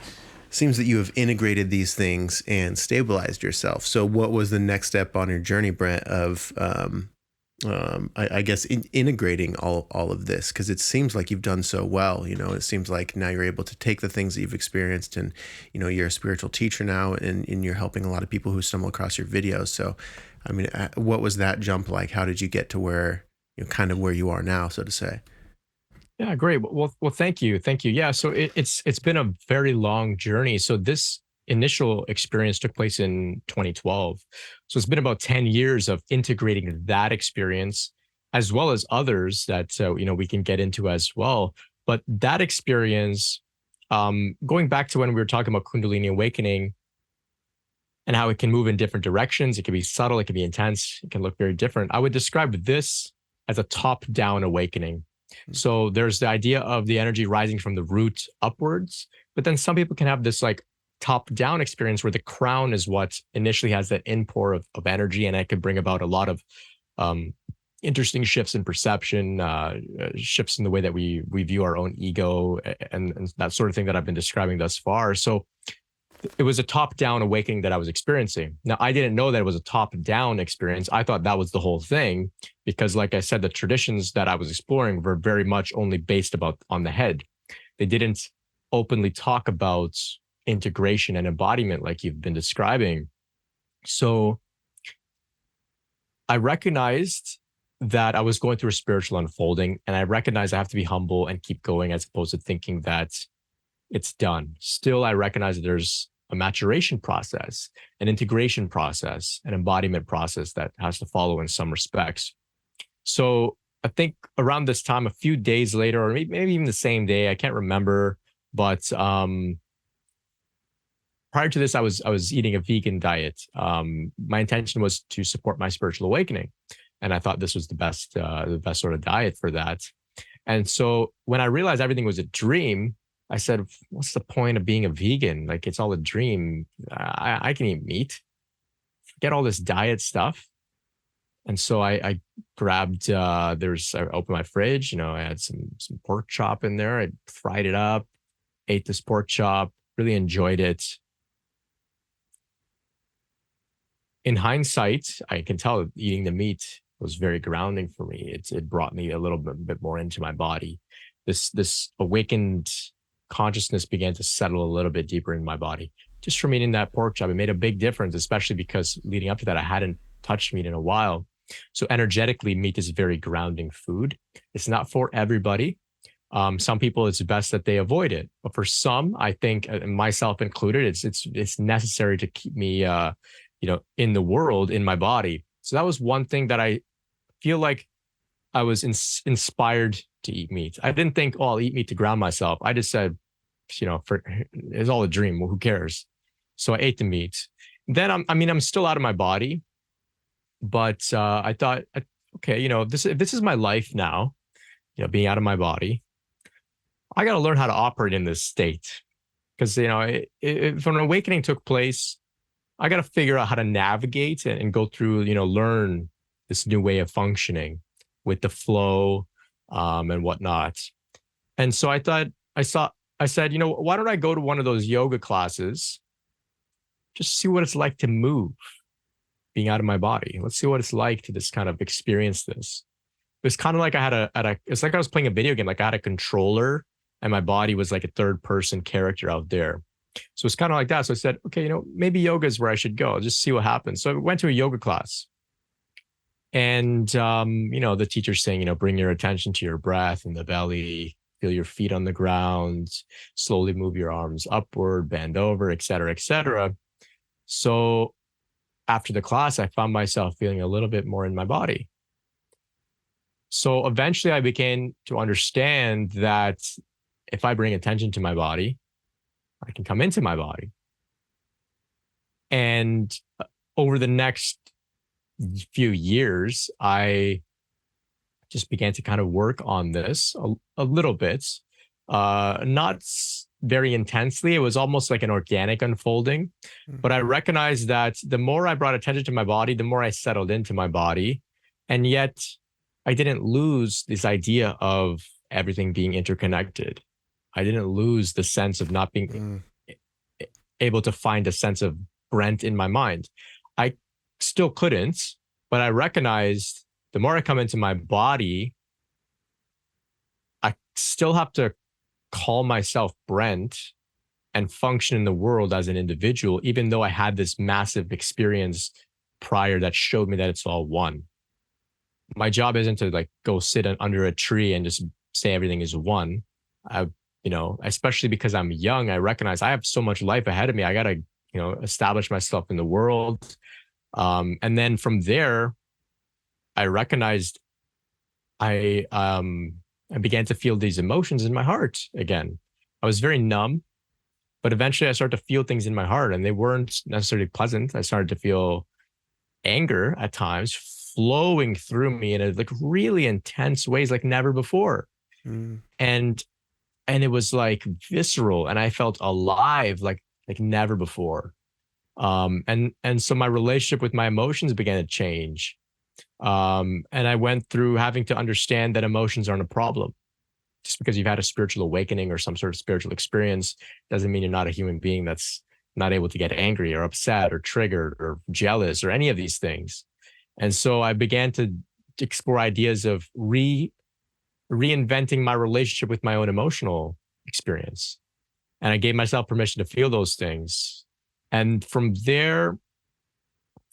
B: you have integrated these things and stabilized yourself. So what was the next step on your journey, Brent, of I guess integrating all of this? Because it seems like you've done so well. You know, it seems like now you're able to take the things that you've experienced, and, you know, you're a spiritual teacher now, and you're helping a lot of people who stumble across your videos. So, I mean, what was that jump like? How did you get to where, you know, kind of where you are now, so to say?
C: Yeah, great. Well, thank you, thank you. Yeah, so it's been a very long journey. So this initial experience took place in 2012. So it's been about 10 years of integrating that experience, as well as others that you know, we can get into as well. But that experience, going back to when we were talking about Kundalini Awakening and how it can move in different directions, it can be subtle, it can be intense, it can look very different. I would describe this as a top-down awakening. So there's the idea of the energy rising from the root upwards, but then some people can have this like top-down experience where the crown is what initially has that inpour of energy, and it could bring about a lot of um, interesting shifts in perception, shifts in the way that we view our own ego, and that sort of thing that I've been describing thus far. So it was a top-down awakening that I was experiencing. Now, I didn't know that it was a top-down experience. I thought that was the whole thing, because, like I said, the traditions that I was exploring were very much only based about on the head. They didn't openly talk about integration and embodiment like you've been describing. So I recognized that I was going through a spiritual unfolding, and I recognized I have to be humble and keep going, as opposed to thinking that it's done. Still, I recognize that there's a maturation process, an integration process, an embodiment process that has to follow in some respects. So I think around this time, a few days later, or maybe even the same day, I can't remember, but prior to this, I was eating a vegan diet. My intention was to support my spiritual awakening, and I thought this was the best sort of diet for that. And so when I realized everything was a dream, I said, what's the point of being a vegan? Like, it's all a dream. I can eat meat, forget all this diet stuff. And so I grabbed, I opened my fridge, you know, I had some pork chop in there. I fried it up, ate this pork chop, really enjoyed it. In hindsight, I can tell eating the meat was very grounding for me. It brought me a little bit more into my body. This awakened consciousness began to settle a little bit deeper in my body just from eating that pork chop. It made a big difference, especially because leading up to that, I hadn't touched meat in a while. So energetically, meat is very grounding food. It's not for everybody. Some people, it's best that they avoid it, but for some, I think, myself included, it's necessary to keep me, you know, in the world, in my body. So that was one thing that I feel like I was inspired to eat meat. I didn't think, oh, I'll eat meat to ground myself. I just said, you know, it's all a dream. Well, who cares? So I ate the meat. Then I'm still out of my body, but I thought, okay, you know, if this is my life now, you know, being out of my body, I got to learn how to operate in this state, because, you know, if an awakening took place, I got to figure out how to navigate and go through, you know, learn this new way of functioning with the flow, and whatnot. And so I said, why don't I go to one of those yoga classes, just see what it's like to move, being out of my body. Let's see what it's like to just kind of experience this. It's kind of like it's like I was playing a video game, like I had a controller and my body was like a third person character out there. So it's kind of like that. So I said, okay, maybe yoga is where I should go. I'll just see what happens. So I went to a yoga class. And, the teacher's saying, bring your attention to your breath in the belly, feel your feet on the ground, slowly move your arms upward, bend over, et cetera, et cetera. So after the class, I found myself feeling a little bit more in my body. So eventually I began to understand that if I bring attention to my body, I can come into my body. And over the next few years, I just began to kind of work on this a little bit, not very intensely. It was almost like an organic unfolding. But I recognized that the more I brought attention to my body, the more I settled into my body. And yet I didn't lose this idea of everything being interconnected. I didn't lose the sense of not being able to find a sense of Brent in my mind. I still couldn't, but I recognized the more I come into my body, I still have to call myself Brent and function in the world as an individual, even though I had this massive experience prior that showed me that it's all one. My job isn't to like go sit under a tree and just say everything is one. Especially because I'm young, I recognize I have so much life ahead of me. I got to, establish myself in the world. And then from there, I recognized I began to feel these emotions in my heart again. I was very numb, but eventually I started to feel things in my heart and they weren't necessarily pleasant. I started to feel anger at times flowing through me in a like really intense ways like never before. And it was like visceral and I felt alive like never before. And so my relationship with my emotions began to change. And I went through having to understand that emotions aren't a problem. Just because you've had a spiritual awakening or some sort of spiritual experience doesn't mean you're not a human being that's not able to get angry or upset or triggered or jealous or any of these things. And so I began to explore ideas of reinventing my relationship with my own emotional experience. And I gave myself permission to feel those things. And from there,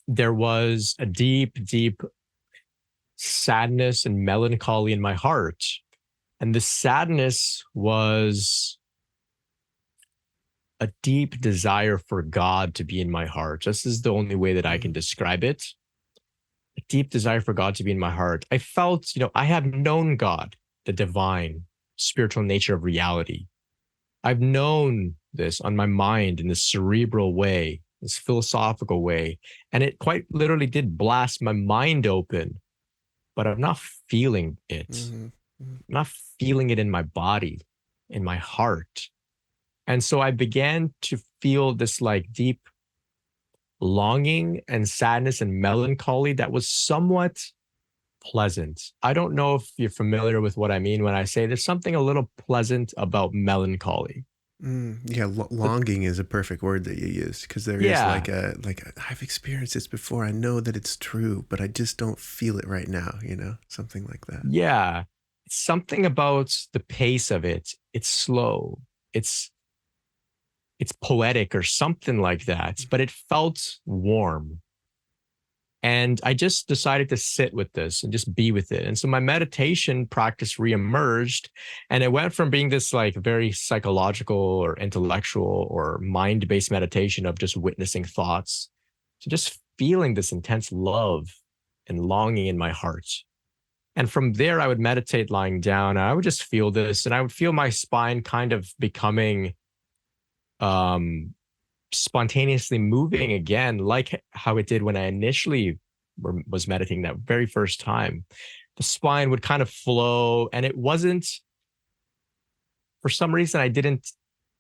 C: there was a deep, deep sadness and melancholy in my heart. And the sadness was a deep desire for God to be in my heart. This is the only way that I can describe it. A deep desire for God to be in my heart. I felt, I have known God, the divine, spiritual nature of reality. I've known this on my mind in this cerebral way, this philosophical way. And it quite literally did blast my mind open, but I'm not feeling it. I'm not feeling it in my body, in my heart. And so I began to feel this like deep longing and sadness and melancholy that was somewhat pleasant. I don't know if you're familiar with what I mean when I say there's something a little pleasant about melancholy.
B: Longing is a perfect word that you use because there is like I've experienced this before. I know that it's true, but I just don't feel it right now, something like that.
C: Yeah. Something about the pace of it. It's slow. It's poetic or something like that, but it felt warm. And I just decided to sit with this and just be with it. And so my meditation practice reemerged and it went from being this like very psychological or intellectual or mind-based meditation of just witnessing thoughts to just feeling this intense love and longing in my heart. And from there, I would meditate lying down and I would just feel this and I would feel my spine kind of becoming spontaneously moving again, like how it did when I initially was meditating that very first time. The spine would kind of flow, and it wasn't, for some reason, I didn't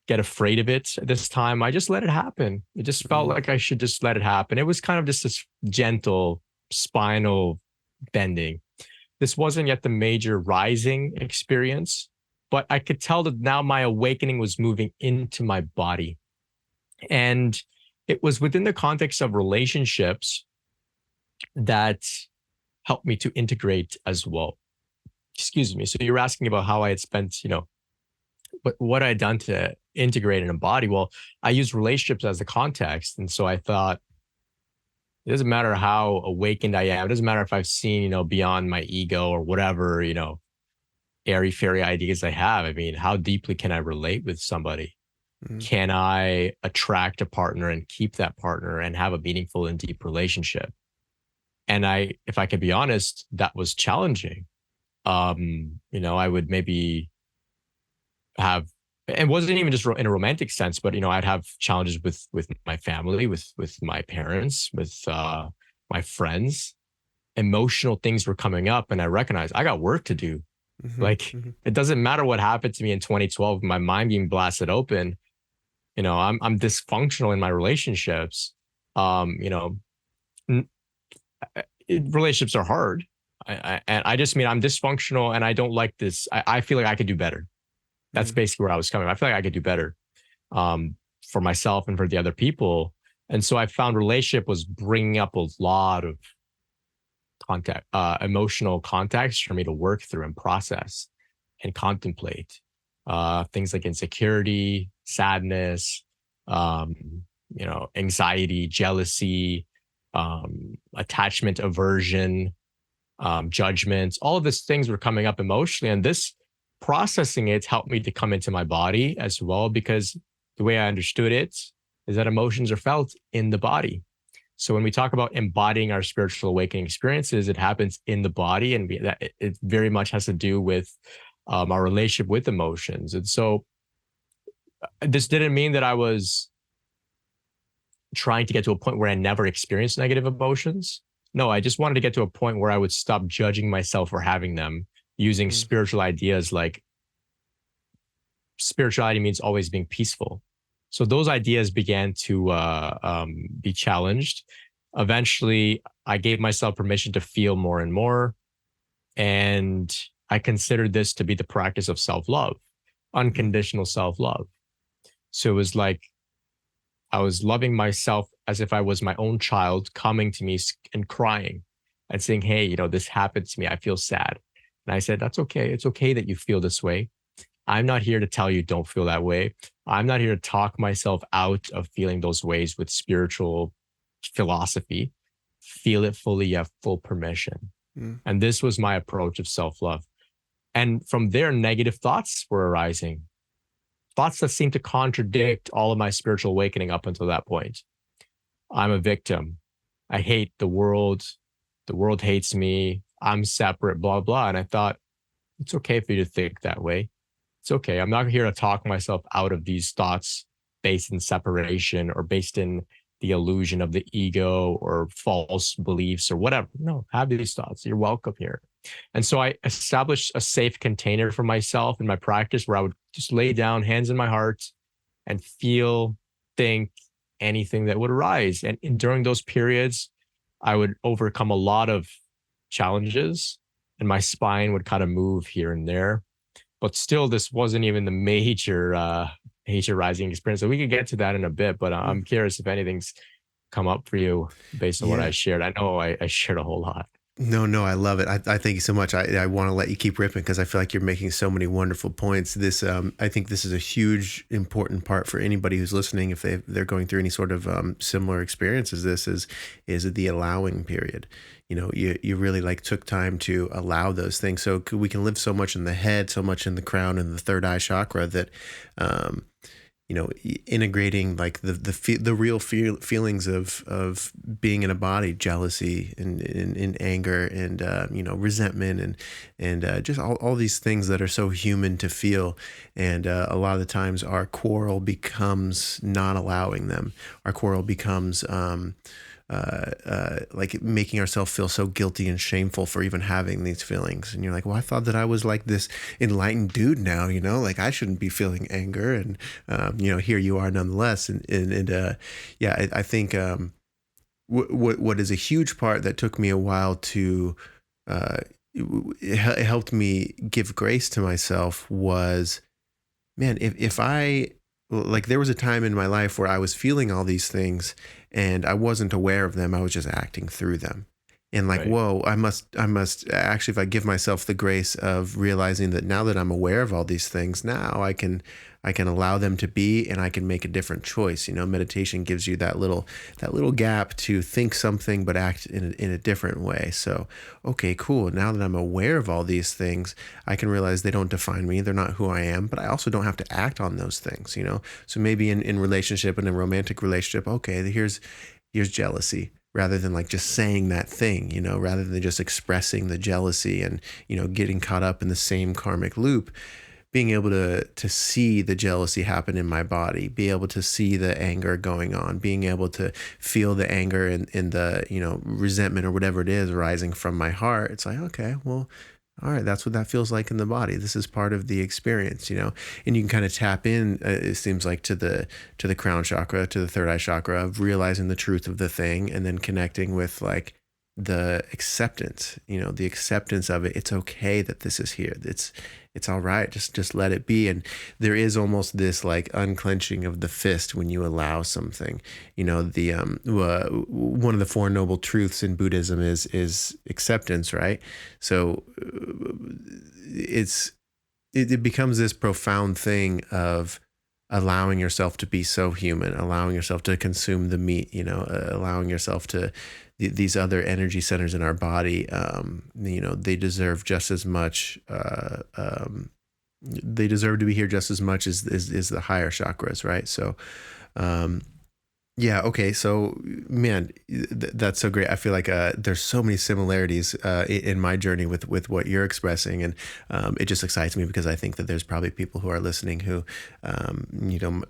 C: get afraid of it this time. I just let it happen. It just felt like I should just let it happen. It was kind of just this gentle spinal bending. this wasn't yet the major rising experience, but I could tell that now my awakening was moving into my body. And it was within the context of relationships that helped me to integrate as well. Excuse me. So you're asking about how I had spent, what I had done to integrate and embody. Well, I used relationships as the context. And so I thought, it doesn't matter how awakened I am. It doesn't matter if I've seen, beyond my ego or whatever, airy fairy ideas I have. I mean, how deeply can I relate with somebody?
B: Mm.
C: Can I attract a partner and keep that partner and have a meaningful and deep relationship? And if I could be honest, that was challenging. I would maybe have, it wasn't even just in a romantic sense, but I'd have challenges with my family, with my parents, with my friends. Emotional things were coming up, and I recognized I got work to do.
B: Mm-hmm.
C: Like,
B: Mm-hmm.
C: it doesn't matter what happened to me in 2012, my mind being blasted open. I'm dysfunctional in my relationships. Um, you know, Relationships are hard. And I just mean I'm dysfunctional and I don't like this. I feel like I could do better. That's
B: Mm-hmm.
C: basically where I was coming. I feel like I could do better for myself and for the other people. And so I found relationship was bringing up a lot of emotional context for me to work through and process and contemplate. Things like insecurity, sadness, um, anxiety, jealousy, attachment, aversion, judgments. All of these things were coming up emotionally, and this processing it helped me to come into my body as well, because the way I understood it is that emotions are felt in the body. So when we talk about embodying our spiritual awakening experiences, it happens in the body, and it very much has to do with our relationship with emotions. And so this didn't mean that I was trying to get to a point where I never experienced negative emotions. No, I just wanted to get to a point where I would stop judging myself for having them, using
B: Mm-hmm.
C: spiritual ideas like spirituality means always being peaceful. So those ideas began to be challenged. Eventually, I gave myself permission to feel more and more. And I considered this to be the practice of self love, unconditional self love. So it was like I was loving myself as if I was my own child coming to me and crying and saying, hey, this happened to me. I feel sad. And I said, that's okay. It's okay that you feel this way. I'm not here to tell you don't feel that way. I'm not here to talk myself out of feeling those ways with spiritual philosophy. Feel it fully. You have full permission.
B: Mm-hmm.
C: And this was my approach of self love. And from there, negative thoughts were arising, thoughts that seemed to contradict all of my spiritual awakening up until that point. I'm a victim. I hate the world. The world hates me. I'm separate, blah, blah. And I thought, it's okay for you to think that way. It's okay. I'm not here to talk myself out of these thoughts based in separation or based in the illusion of the ego or false beliefs or whatever. No, have these thoughts. You're welcome here. And so I established a safe container for myself in my practice where I would just lay down, hands in my heart, and feel, think anything that would arise. And during those periods, I would overcome a lot of challenges and my spine would kind of move here and there. But still, this wasn't even the major rising experience. So we could get to that in a bit, but I'm curious if anything's come up for you based on what I
B: Yeah.
C: shared. I know I shared a whole lot.
B: No, I love it. I thank you so much. I want to let you keep ripping because I feel like you're making so many wonderful points. I think this is a huge, important part for anybody who's listening. If they're going through any sort of similar experience as this is the allowing period. You really took time to allow those things. So we can live so much in the head, so much in the crown and the third eye chakra that, integrating the real feelings of being in a body, jealousy and anger and resentment and just all these things that are so human to feel. And a lot of the times our quarrel becomes not allowing them. Our quarrel becomes making ourselves feel so guilty and shameful for even having these feelings. And you're like, well, I thought that I was like this enlightened dude now, I shouldn't be feeling anger. And, here you are nonetheless. I think what is a huge part that took me a while to it helped me give grace to myself was, man, if I, like, there was a time in my life where I was feeling all these things and I wasn't aware of them. I was just acting through them. And like,
C: Right.
B: whoa, I must actually, if I give myself the grace of realizing that now that I'm aware of all these things, now I can allow them to be, and I can make a different choice. Meditation gives you that little gap to think something, but act in a different way. So, okay, cool. Now that I'm aware of all these things, I can realize they don't define me. They're not who I am, but I also don't have to act on those things. So maybe in relationship, in a romantic relationship, okay, here's jealousy, rather than like just saying that thing, rather than just expressing the jealousy and, getting caught up in the same karmic loop. Being able to see the jealousy happen in my body, be able to see the anger going on, being able to feel the anger and the, resentment or whatever it is rising from my heart. It's like, okay, well, all right, that's what that feels like in the body. This is part of the experience. And you can kind of tap in, it seems like, to the crown chakra, to the third eye chakra, of realizing the truth of the thing, and then connecting with like the acceptance, the acceptance of it. It's okay that this is here. It's all right. Just let it be. And there is almost this like unclenching of the fist when you allow something. The one of the four noble truths in Buddhism is acceptance, right? So it becomes this profound thing of allowing yourself to be so human, allowing yourself to consume the meat, allowing yourself to these other energy centers in our body. They deserve just as much. They deserve to be here just as much as the higher chakras, right? So, um, yeah. Okay. So, man, that's so great. I feel like there's so many similarities in my journey with what you're expressing, and it just excites me because I think that there's probably people who are listening who,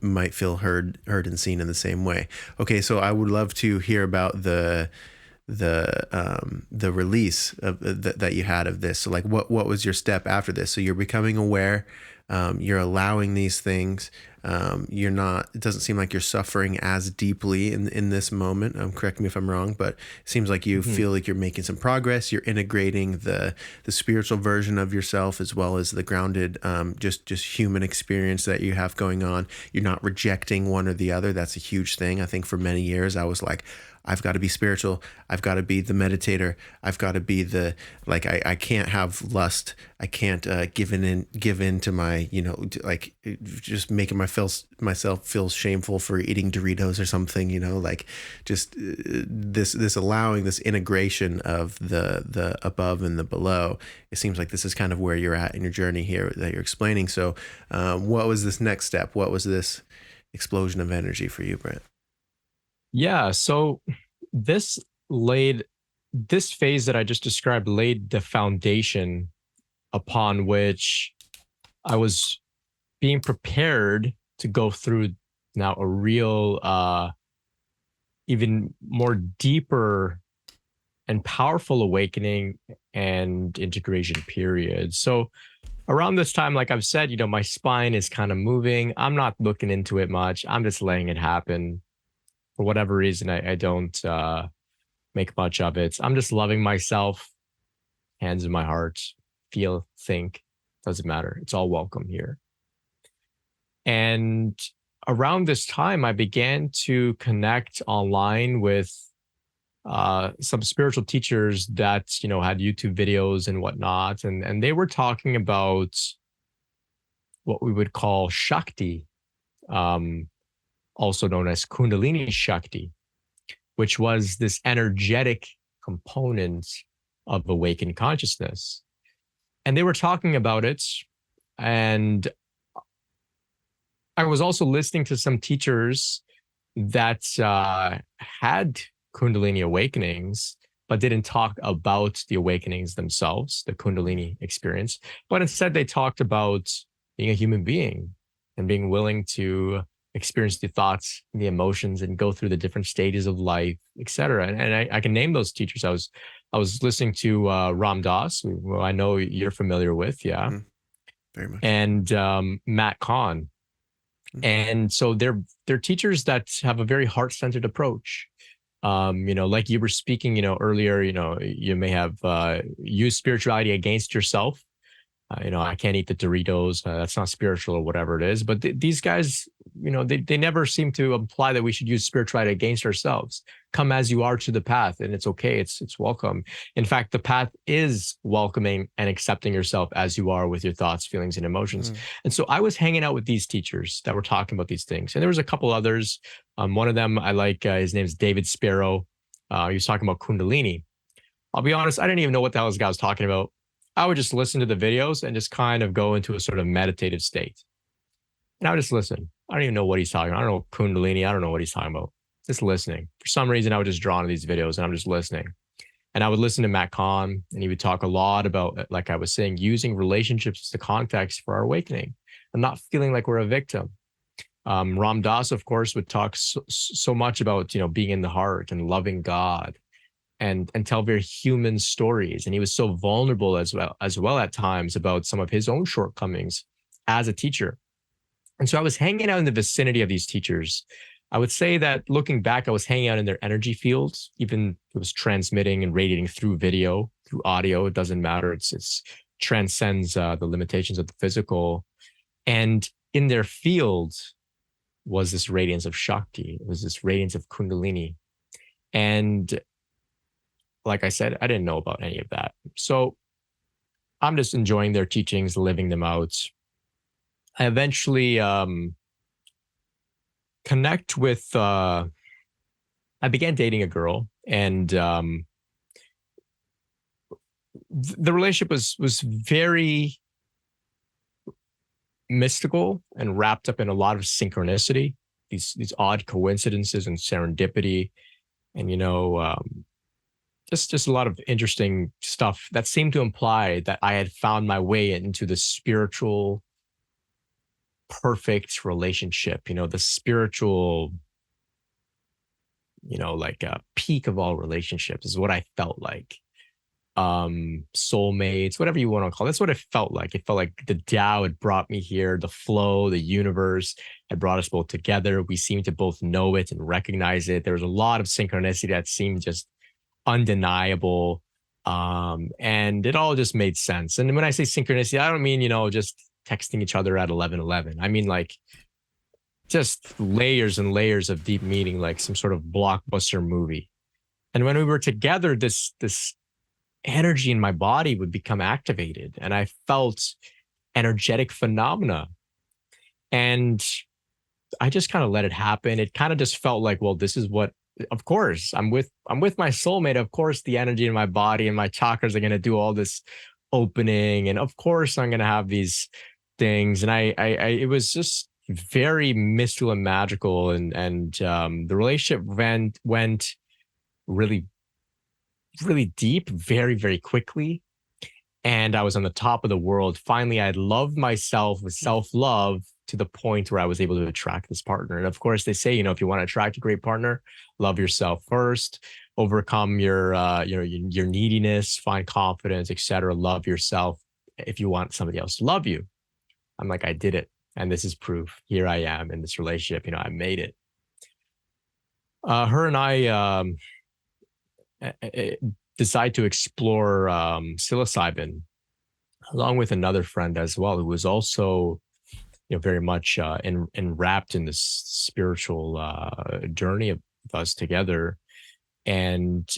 B: might feel heard and seen in the same way. Okay. So, I would love to hear about the release of that you had of this. So, like, what was your step after this? So you're becoming aware. You're allowing these things. You're not, it doesn't seem like you're suffering as deeply in this moment. Correct me if I'm wrong, but it seems like you
C: Mhm.
B: feel like you're making some progress. You're integrating the spiritual version of yourself as well as the grounded, just human experience that you have going on. You're not rejecting one or the other. That's a huge thing. I think for many years I was like, I've got to be spiritual. I've got to be the meditator. I've got to be like, I can't have lust. I can't give in to my, like, just making myself feel shameful for eating Doritos or something, like, just this allowing this integration of the above and the below. It seems like this is kind of where you're at in your journey here that you're explaining. So what was this next step? What was this explosion of energy for you, Brent?
C: Yeah. So this laid this phase that I just described laid the foundation upon which I was being prepared to go through now a real even more deeper and powerful awakening and integration period. So around this time, like I've said, my spine is kind of moving. I'm not looking into it much. I'm just letting it happen. For whatever reason, I don't make much of it. I'm just loving myself, hands in my heart, feel, think, doesn't matter. It's all welcome here. And around this time, I began to connect online with some spiritual teachers that had YouTube videos and whatnot, and they were talking about what we would call Shakti, um, also known as Kundalini Shakti, which was this energetic component of awakened consciousness. And they were talking about it, and I was also listening to some teachers that had Kundalini awakenings, but didn't talk about the awakenings themselves, the Kundalini experience, but instead they talked about being a human being and being willing to experience the thoughts, the emotions, and go through the different stages of life, et cetera. And I can name those teachers. I was listening to Ram Dass, who I know you're familiar with, yeah,
B: Mm-hmm. Very much.
C: and Matt Kahn.
B: Mm-hmm.
C: And so they're teachers that have a very heart-centered approach. Like you were speaking, earlier, you may have used spirituality against yourself. I can't eat the Doritos. That's not spiritual or whatever it is. But these guys, they never seem to imply that we should use spirituality against ourselves. Come as you are to the path, and it's okay. It's welcome. In fact, the path is welcoming and accepting yourself as you are with your thoughts, feelings, and emotions. And so I was hanging out with these teachers that were talking about these things, and there was a couple others. One of them I like. His name's David Sparrow. He was talking about Kundalini. I'll be honest, I didn't even know what the hell this guy was talking about. I would just listen to the videos and just kind of go into a sort of meditative state. And I would just listen. I don't even know what he's talking about. I don't know Kundalini. I don't know what he's talking about. Just listening. For some reason, I would just drawn to these videos and I'm just listening. And I would listen to Matt Kahn, and he would talk a lot about, like I was saying, using relationships as the context for our awakening and not feeling like we're a victim. Ram Dass, of course, would talk so much about, being in the heart and loving God, and tell very human stories. And he was so vulnerable as well at times about some of his own shortcomings as a teacher. And so I was hanging out in the vicinity of these teachers. I would say that looking back, I was hanging out in their energy fields, even it was transmitting and radiating through video, through audio. It doesn't matter. It's transcends the limitations of the physical. And in their field was this radiance of Shakti. It was this radiance of Kundalini. And like I said, I didn't know about any of that. So I'm just enjoying their teachings, living them out. I eventually connect with, I began dating a girl, and the relationship was very mystical and wrapped up in a lot of synchronicity, these odd coincidences and serendipity. And, just a lot of interesting stuff that seemed to imply that I had found my way into the spiritual perfect relationship, the spiritual, like a peak of all relationships is what I felt like. Soulmates, whatever you want to call it. That's what it felt like. It felt like the Tao had brought me here, the flow, the universe had brought us both together. We seemed to both know it and recognize it. There was a lot of synchronicity that seemed just undeniable. And it all just made sense. And when I say synchronicity, I don't mean, just texting each other at 11:11. I mean, like, just layers and layers of deep meaning, like some sort of blockbuster movie. And when we were together, this energy in my body would become activated, and I felt energetic phenomena. And I just kind of let it happen. It kind of just felt like, well, this is what, of course, I'm with my soulmate. Of course, the energy in my body and my chakras are going to do all this opening. And of course, I'm going to have these things. And it was just very mystical and magical. And the relationship went really, really deep, very, very quickly. And I was on the top of the world. Finally, I loved myself with self-love to the point where I was able to attract this partner. And of course, they say, if you want to attract a great partner, love yourself first, overcome your neediness, find confidence, etc. Love yourself if you want somebody else to love you. I'm like, I did it. And this is proof. Here I am in this relationship. I made it. Her and I decide to explore psilocybin, along with another friend as well, who was also very much enwrapped in this spiritual journey of us together. And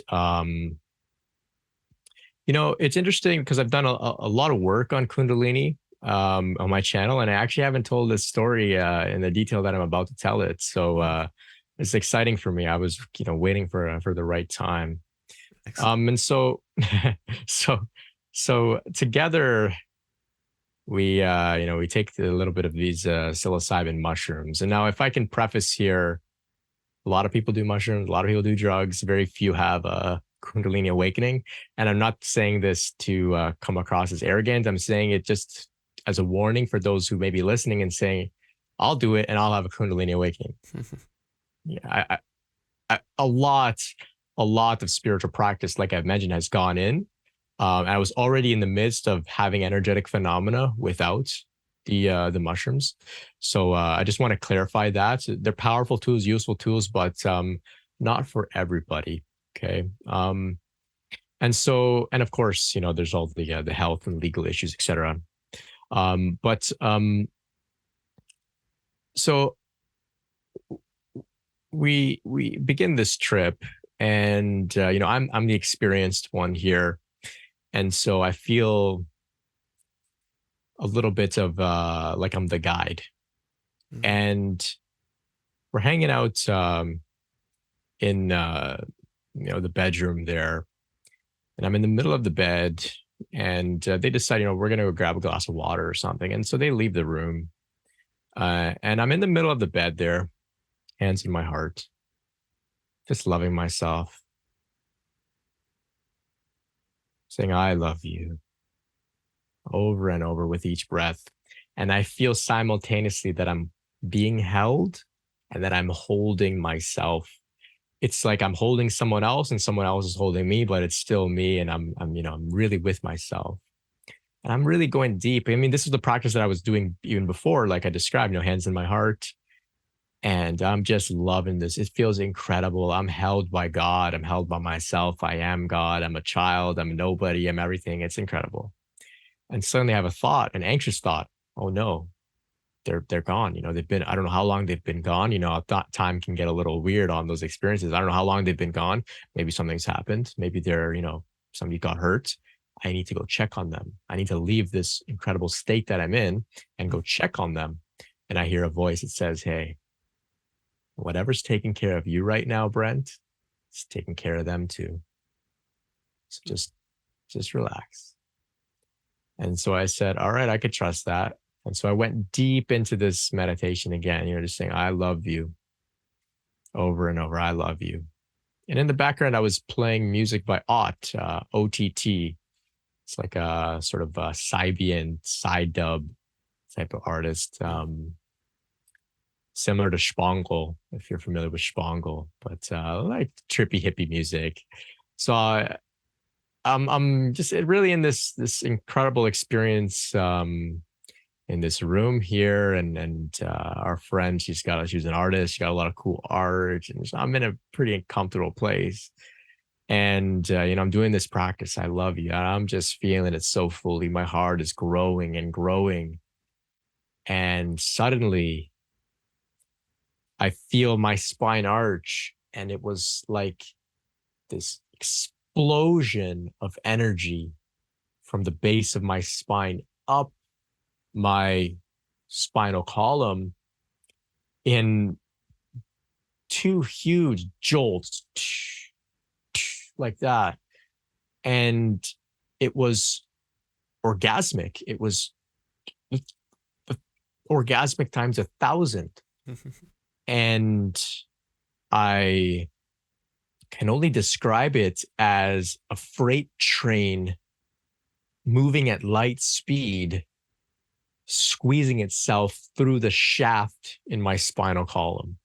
C: it's interesting because I've done a lot of work on Kundalini on my channel, and I actually haven't told this story in the detail that I'm about to tell it. So it's exciting for me. I was waiting for the right time. And so so together we we take a little bit of these psilocybin mushrooms. And now, if I can preface here, a lot of people do mushrooms, a lot of people do drugs, very few have a Kundalini awakening. And I'm not saying this to come across as arrogant. I'm saying it just as a warning for those who may be listening and saying, I'll do it and I'll have a Kundalini awakening. Yeah, a lot of spiritual practice, like I've mentioned, has gone in. I was already in the midst of having energetic phenomena without the mushrooms. So I just want to clarify that. They're powerful tools, useful tools, but not for everybody. Okay. And of course, there's all the health and legal issues, etc. But so we begin this trip, and I'm the experienced one here, and so I feel a little bit of like I'm the guide,
B: Mm-hmm.
C: and we're hanging out in the bedroom there, and I'm in the middle of the bed, and they decide, we're gonna go grab a glass of water or something, and so they leave the room, and I'm in the middle of the bed there, hands in my heart, just loving myself, saying I love you over and over with each breath, and I feel simultaneously that I'm being held and that I'm holding myself. It's like I'm holding someone else and someone else is holding me, but it's still me, and I'm really with myself. And I'm really going deep. I mean, this is the practice that I was doing even before, like I described, hands in my heart. And I'm just loving this. It feels incredible. I'm held by God. I'm held by myself. I am God. I'm a child. I'm nobody. I'm everything. It's incredible. And suddenly I have a thought, an anxious thought. Oh no, they're gone. They've been, I don't know how long they've been gone. I thought time can get a little weird on those experiences. I don't know how long they've been gone. Maybe something's happened. Maybe somebody got hurt. I need to go check on them. I need to leave this incredible state that I'm in and go check on them. And I hear a voice that says, hey, whatever's taking care of you right now, Brent, it's taking care of them too. So just relax. And so I said, all right, I could trust that. And so I went deep into this meditation again, just saying, I love you over and over. I love you. And in the background, I was playing music by OTT. It's like a sort of a Sibian side dub type of artist, similar to Spangle, if you're familiar with Spangle, but like trippy hippie music. So I'm just really in this incredible experience in this room here, and our friend, she's an artist. She got a lot of cool art, and so I'm in a pretty comfortable place. And I'm doing this practice. I love you. And I'm just feeling it so fully. My heart is growing and growing, and suddenly I feel my spine arch, and it was like this explosion of energy from the base of my spine up my spinal column in two huge jolts like that. And it was orgasmic. It was orgasmic times 1,000. And I can only describe it as a freight train moving at light speed, squeezing itself through the shaft in my spinal column,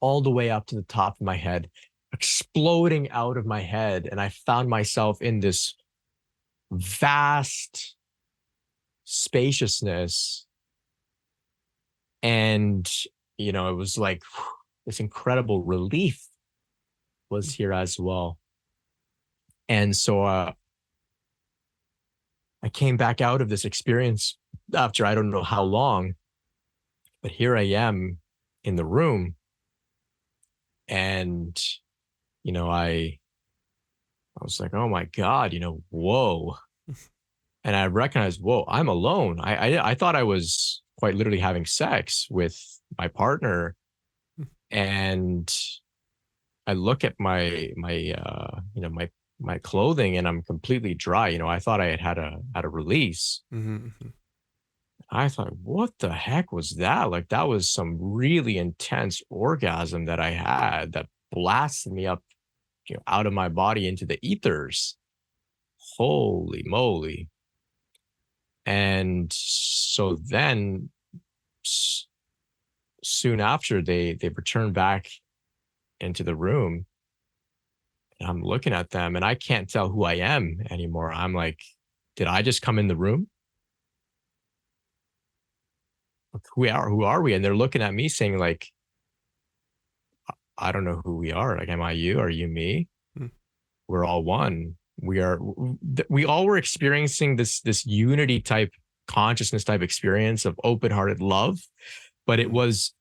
C: all the way up to the top of my head, exploding out of my head. And I found myself in this vast spaciousness. And, it was like this incredible relief was here as well. And so I came back out of this experience after I don't know how long, but here I am in the room. And, I was like, oh my God, whoa. And I recognized, whoa, I'm alone. I thought I was quite literally having sex with my partner. And I look at my clothing, and I'm completely dry. I thought I had a release.
B: Mm-hmm.
C: I thought, what the heck was that? Like, that was some really intense orgasm that I had that blasted me up, out of my body into the ethers. Holy moly. And so then soon after they returned back into the room, and I'm looking at them, and I can't tell who I am anymore. I'm like, did I just come in the room? Who are we? And they're looking at me saying like, I don't know who we are. Like, am I you? Are you me?
B: Hmm.
C: We're all one. We all were experiencing this unity type consciousness type experience of open-hearted love, but it
B: Hmm.
C: was,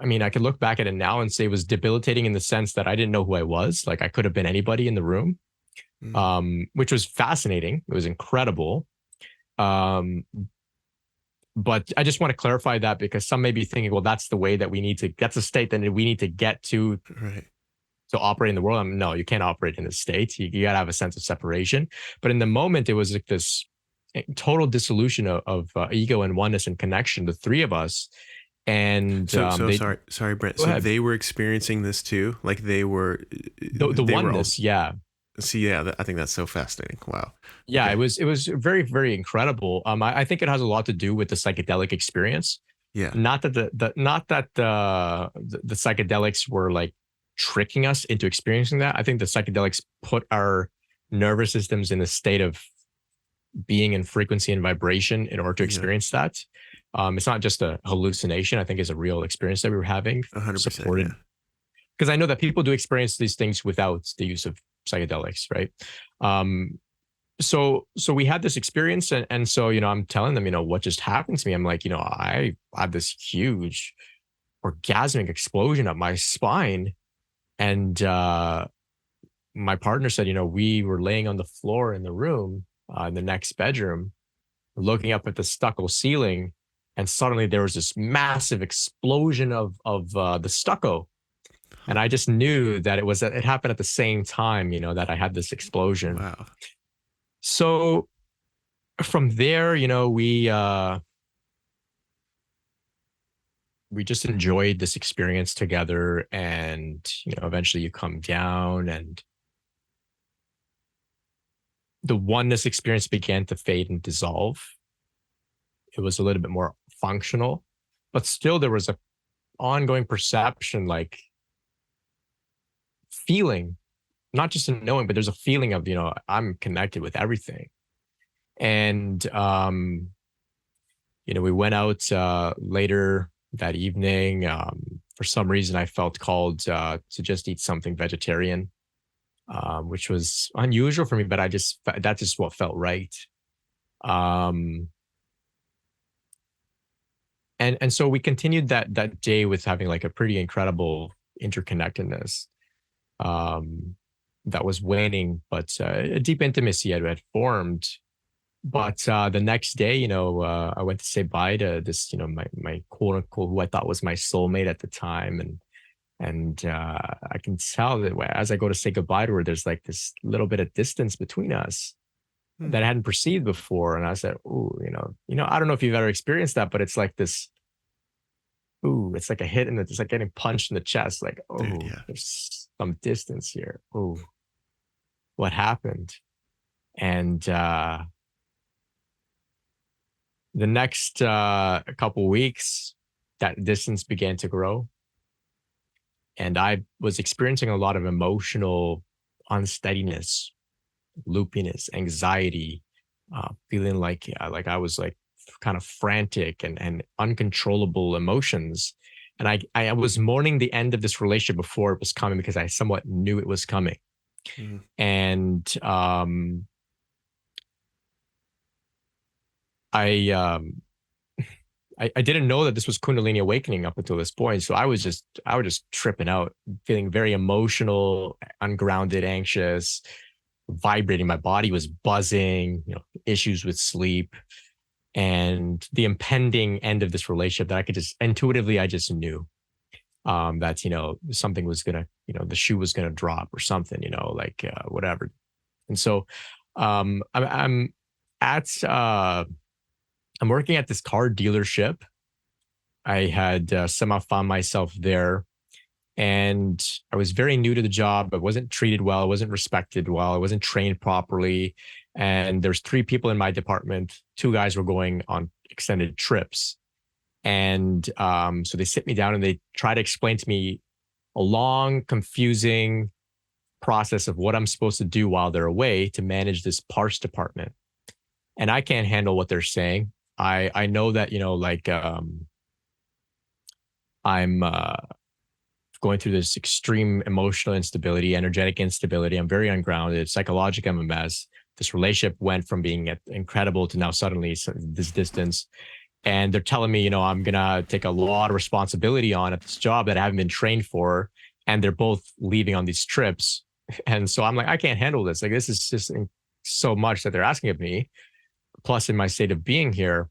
C: I mean, I could look back at it now and say it was debilitating in the sense that I didn't know who I was. Like I could have been anybody in the room,
B: Hmm.
C: which was fascinating. It was incredible. Um, but I just want to clarify that because some may be thinking, well, that's the way that we need to, that's a state that we need to get
B: Right.
C: to operate in the world. I mean, no, you can't operate in the state. You got to have a sense of separation. But in the moment, it was like this total dissolution of ego and oneness and connection, the three of us. And
B: So
C: they,
B: sorry, Brent.
C: go
B: So
C: ahead.
B: they were experiencing this too. Like
C: The
B: they were all.
C: oneness, yeah.
B: See, yeah, I think that's so fascinating. Wow.
C: Yeah,
B: Okay.
C: it was very, very incredible. I think it has a lot to do with the psychedelic experience.
B: Yeah.
C: Not that not that the psychedelics were like tricking us into experiencing that. I think the psychedelics put our nervous systems in a state of being in frequency and vibration in order to
B: Yeah.
C: experience that. It's not just a hallucination. I think it's a real experience that we were having,
B: 100%. Yeah.
C: supported, because I know that people do experience these things without the use of psychedelics, right? Um, so we had this experience, and so I'm telling them, what just happened to me. I'm like, I had this huge orgasmic explosion up my spine, and my partner said, we were laying on the floor in the room, in the next bedroom, looking up at the stucco ceiling, and suddenly there was this massive explosion of the stucco,
B: Huh.
C: and I just knew that it happened at the same time, that I had this explosion.
B: Wow.
C: So from there, we just enjoyed this experience together, and eventually you come down, and the oneness experience began to fade and dissolve. It was a little bit more functional, but still there was a ongoing perception, like feeling, not just a knowing, but there's a feeling of, I'm connected with everything. And we went out later that evening. For some reason I felt called to just eat something vegetarian, which was unusual for me, but that's just what felt right. Um, and so we continued that day with having like a pretty incredible interconnectedness, um, that was waning, but a deep intimacy had formed. But the next day, I went to say bye to this, my quote unquote, who I thought was my soulmate at the time, and I can tell that as I go to say goodbye to her, there's like this little bit of distance between us
B: Hmm.
C: that I hadn't perceived before. And I said, "Ooh, I don't know if you've ever experienced that, but it's like this. Ooh, it's like a hit, and it's like getting punched in the chest. Like,
B: Dude.
C: oh,
B: Yeah.
C: there's some distance here. Oh, what happened?" And the next couple weeks, that distance began to grow, and I was experiencing a lot of emotional unsteadiness, loopiness, anxiety, feeling like I was like kind of frantic and uncontrollable emotions. And I was mourning the end of this relationship before it was coming because I somewhat knew it was coming.
B: Hmm.
C: And I I didn't know that this was Kundalini Awakening up until this point. So I was just tripping out, feeling very emotional, ungrounded, anxious, vibrating. My body was buzzing, issues with sleep, and the impending end of this relationship that I could just intuitively, I just knew that, something was gonna, the shoe was gonna drop or something, like whatever. And so I'm at, I'm working at this car dealership. I had somehow found myself there, and I was very new to the job. I wasn't treated well. I wasn't respected well. I wasn't trained properly. And there's three people in my department. Two guys were going on extended trips. And so they sit me down and they try to explain to me a long, confusing process of what I'm supposed to do while they're away to manage this parts department. And I can't handle what they're saying. I know that, like I'm going through this extreme emotional instability, energetic instability. I'm very ungrounded. Psychologically, I'm a mess. This relationship went from being incredible to now suddenly this distance. And they're telling me, I'm going to take a lot of responsibility on at this job that I haven't been trained for. And they're both leaving on these trips. And so I'm like, I can't handle this. Like, this is just so much that they're asking of me, plus in my state of being here.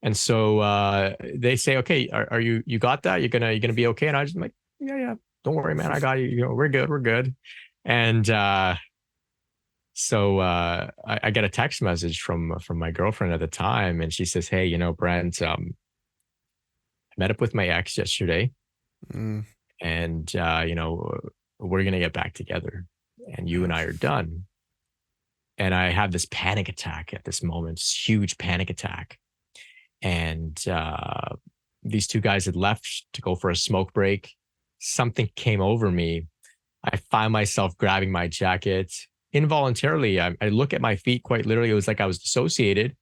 C: And so they say, okay, are you got that? You're gonna be okay? And I just like, yeah, don't worry, man. I got you. We're good. And so I get a text message from my girlfriend at the time, and she says, hey, Brent, I met up with my ex yesterday, and we're gonna get back together, and you and I are done. And I have this panic attack at this moment, this huge panic attack. And these two guys had left to go for a smoke break. Something came over me. I find myself grabbing my jacket involuntarily. I look at my feet quite literally. It was like I was dissociated,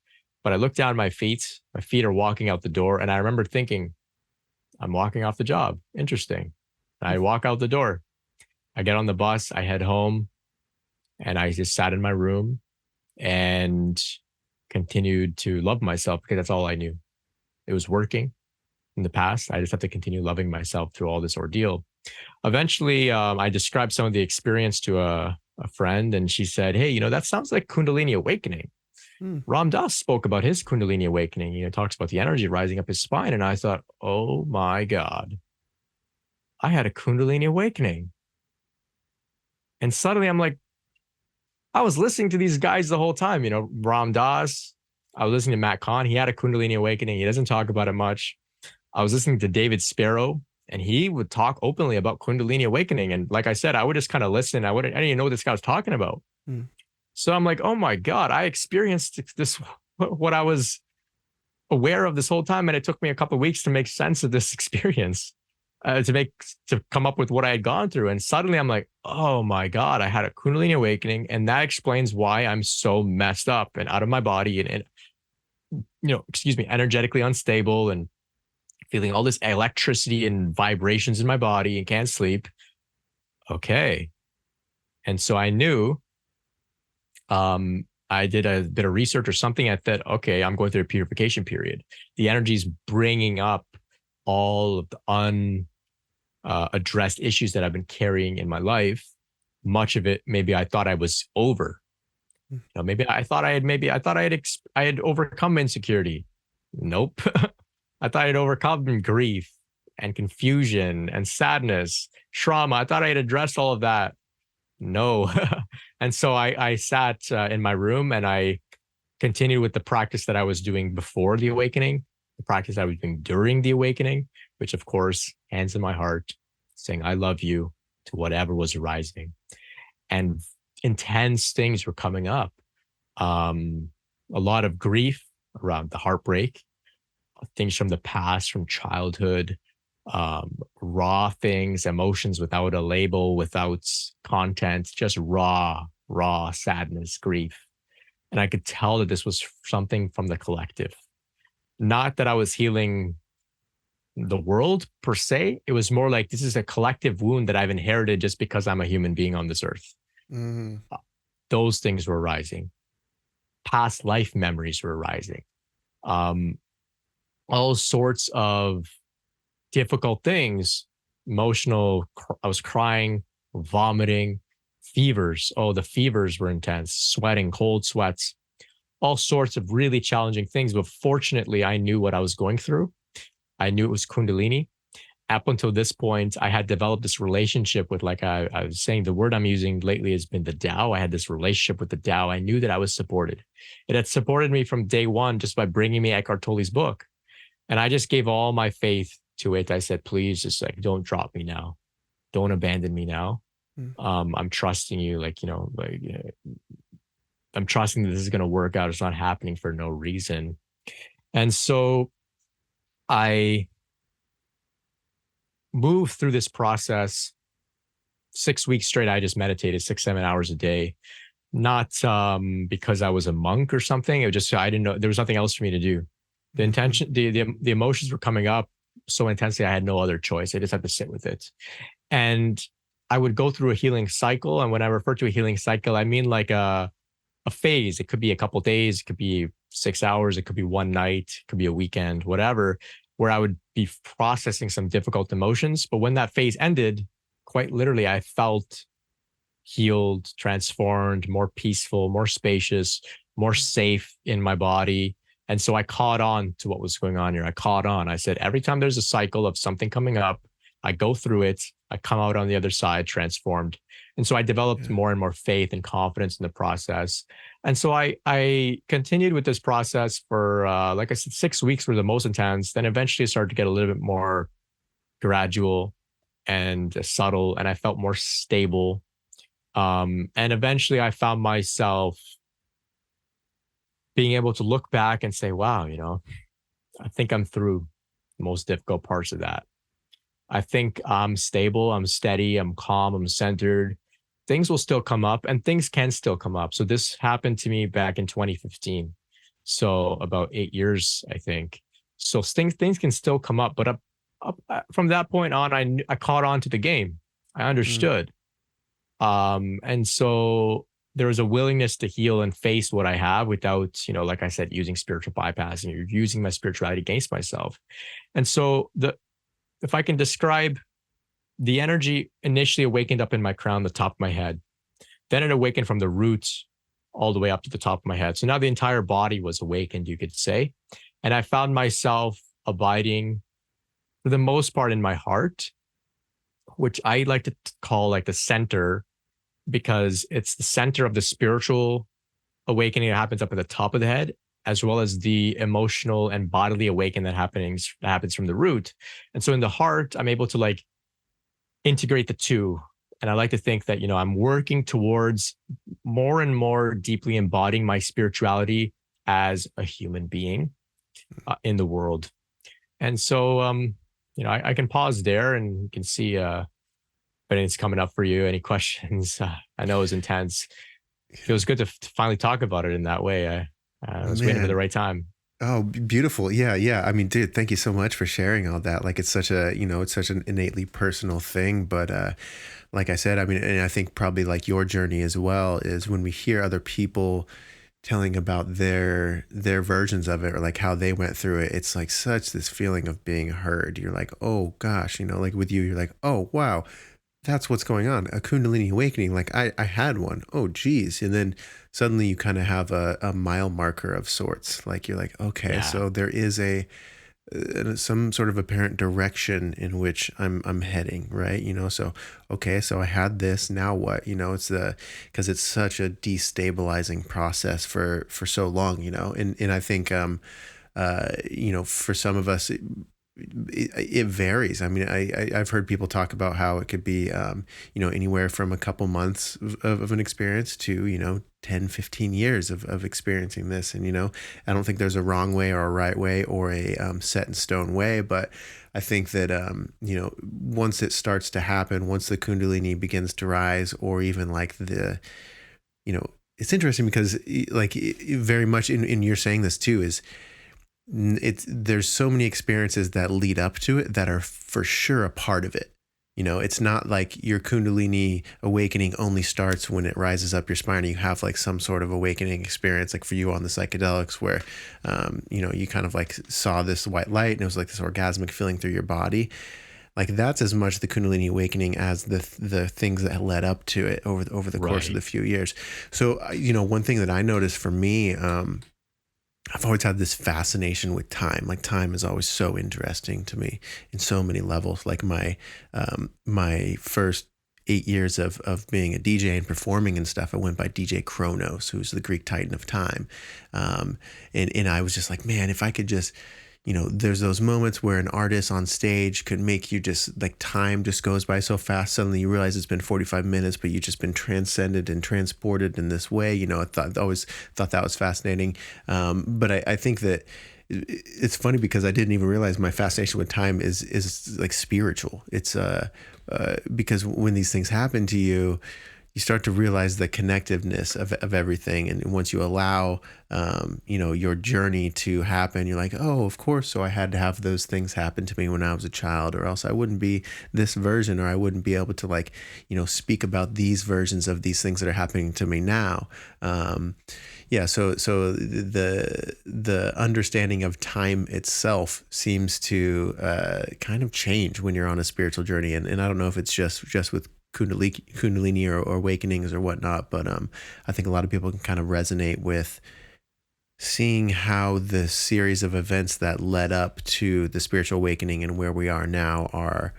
C: but I look down at my feet. My feet are walking out the door. And I remember thinking, I'm walking off the job. Interesting. And I walk out the door. I get on the bus. I head home. And I just sat in my room and continued to love myself because that's all I knew. It was working in the past. I just have to continue loving myself through all this ordeal. Eventually, I described some of the experience to a friend, and she said, hey, that sounds like Kundalini Awakening. Ram Dass spoke about his Kundalini Awakening. Talks about the energy rising up his spine. And I thought, oh my God, I had a Kundalini Awakening. And suddenly I'm like, I was listening to these guys the whole time, Ram Dass. I was listening to Matt Kahn. He had a Kundalini Awakening. He doesn't talk about it much. I was listening to David Sparrow, and he would talk openly about Kundalini Awakening. And like I said, I would just kind of listen. I didn't even know what this guy was talking about. So I'm like, oh my God, I experienced this, what I was aware of this whole time. And it took me a couple of weeks to make sense of this experience. To come up with what I had gone through. And suddenly I'm like, oh my God, I had a Kundalini Awakening. And that explains why I'm so messed up and out of my body and energetically unstable and feeling all this electricity and vibrations in my body and can't sleep. Okay. And so I knew, I did a bit of research or something. I thought, okay, I'm going through a purification period. The energy is bringing up all of the unaddressed issues that I've been carrying in my life. Much of it, maybe I thought I was over. Maybe I thought I had overcome insecurity. Nope. I thought I had overcome grief and confusion and sadness, trauma. I thought I had addressed all of that. No. And so I sat in my room and I continued with the practice that I was doing before the awakening, the practice I was doing during the awakening, which of course, hands in my heart, saying, I love you to whatever was arising. And intense things were coming up. A lot of grief around the heartbreak, things from the past, from childhood, raw things, emotions without a label, without content, just raw sadness, grief. And I could tell that this was something from the collective. Not that I was healing the world per se. It was more like this is a collective wound that I've inherited just because I'm a human being on this earth. Those things were rising. Past life memories were rising. All sorts of difficult things, emotional. I was crying, vomiting, fevers. Oh, the fevers were intense, sweating, cold sweats, all sorts of really challenging things. But fortunately, I knew what I was going through. I knew it was Kundalini. Up until this point, I had developed this relationship with, like I was saying, the word I'm using lately has been the Tao. I had this relationship with the Tao. I knew that I was supported. It had supported me from day one just by bringing me Eckhart Tolle's book. And I just gave all my faith to it. I said, please, just like, don't drop me now. Don't abandon me now. I'm trusting you. I'm trusting that this is going to work out. It's not happening for no reason. And so I moved through this process 6 weeks straight. I just meditated 6-7 hours a day, not because I was a monk or something. It was just, I didn't know, there was nothing else for me to do. The intention, the emotions were coming up so intensely. I had no other choice. I just had to sit with it. And I would go through a healing cycle. And when I refer to a healing cycle, I mean like a phase. It could be a couple days, it could be 6 hours, it could be one night, it could be a weekend, whatever, where I would be processing some difficult emotions. But when that phase ended, quite literally, I felt healed, transformed, more peaceful, more spacious, more safe in my body. And so I caught on to what was going on here. I caught on. I said, every time there's a cycle of something coming up, I go through it, I come out on the other side transformed. And so I developed
B: Yeah.
C: more and more faith and confidence in the process. And so I continued with this process for, like I said, 6 weeks were the most intense. Then eventually it started to get a little bit more gradual and subtle, and I felt more stable. And eventually I found myself being able to look back and say, wow, I think I'm through the most difficult parts of that. I think I'm stable, I'm steady, I'm calm, I'm centered. Things will still come up and things can still come up. So this happened to me back in 2015. So about 8 years, I think. So things can still come up, but from that point on, I caught on to the game. I
B: Mm.
C: understood. And so there was a willingness to heal and face what I have without, like I said, using spiritual bypassing or using my spirituality against myself. And so if I can describe, the energy initially awakened up in my crown, the top of my head. Then it awakened from the roots all the way up to the top of my head. So now the entire body was awakened, you could say. And I found myself abiding for the most part in my heart, which I like to call like the center, because it's the center of the spiritual awakening that happens up at the top of the head, as well as the emotional and bodily awakening that happens from the root. And so in the heart, I'm able to like integrate the two. And I like to think that, I'm working towards more and more deeply embodying my spirituality as a human being in the world. And so, I can pause there and you can see if anything's coming up for you, any questions. I know it was intense.
B: Yeah.
C: Feels good to finally talk about it in that way. I was waiting for the
B: Man.
C: right time.
B: Oh, beautiful. Yeah, yeah. I mean, dude, thank you so much for sharing all that. Like it's such a, it's such an innately personal thing, but like I said, I mean, and I think probably like your journey as well is when we hear other people telling about their versions of it or like how they went through it, it's like such this feeling of being heard. You're like, "Oh gosh," like with you, you're like, "Oh, wow. That's what's going on. A Kundalini awakening. Like I had one. Oh, geez." And then suddenly you kind of have a mile marker of sorts. Like you're like, okay,
C: Yeah.
B: so there is some sort of apparent direction in which I'm heading, right? So okay, so I had this. Now what? It's because it's such a destabilizing process for so long. And I think for some of us, it varies. I mean, I've heard people talk about how it could be, anywhere from a couple months of an experience to, 10, 15 years of experiencing this. And, I don't think there's a wrong way or a right way or a set in stone way, but I think that, once it starts to happen, once the Kundalini begins to rise, or even like it's interesting because like very much in you're saying this too is, there's so many experiences that lead up to it that are for sure a part of it. It's not like your Kundalini awakening only starts when it rises up your spine. You have like some sort of awakening experience, like for you on the psychedelics, where, you kind of like saw this white light and it was like this orgasmic feeling through your body. Like that's as much the Kundalini awakening as the things that led up to it over the course of
C: Right.
B: the few years. So, one thing that I noticed for me, I've always had this fascination with time. Like time is always so interesting to me in so many levels. Like my first 8 years of being a DJ and performing and stuff, I went by DJ Kronos, who's the Greek titan of time. And I was just like, man, if I could just, there's those moments where an artist on stage could make you just like time just goes by so fast. Suddenly you realize it's been 45 minutes, but you've just been transcended and transported in this way. Always thought that was fascinating. But I think that it's funny because I didn't even realize my fascination with time is like spiritual. It's because when these things happen to you, you start to realize the connectiveness of everything. And once you allow, your journey to happen, you're like, oh, of course. So I had to have those things happen to me when I was a child, or else I wouldn't be this version, or I wouldn't be able to like, speak about these versions of these things that are happening to me now. Yeah. So the understanding of time itself seems to kind of change when you're on a spiritual journey. And I don't know if it's just with Kundalini or awakenings or whatnot, but I think a lot of people can kind of resonate with seeing how the series of events that led up to the spiritual awakening and where we are now are,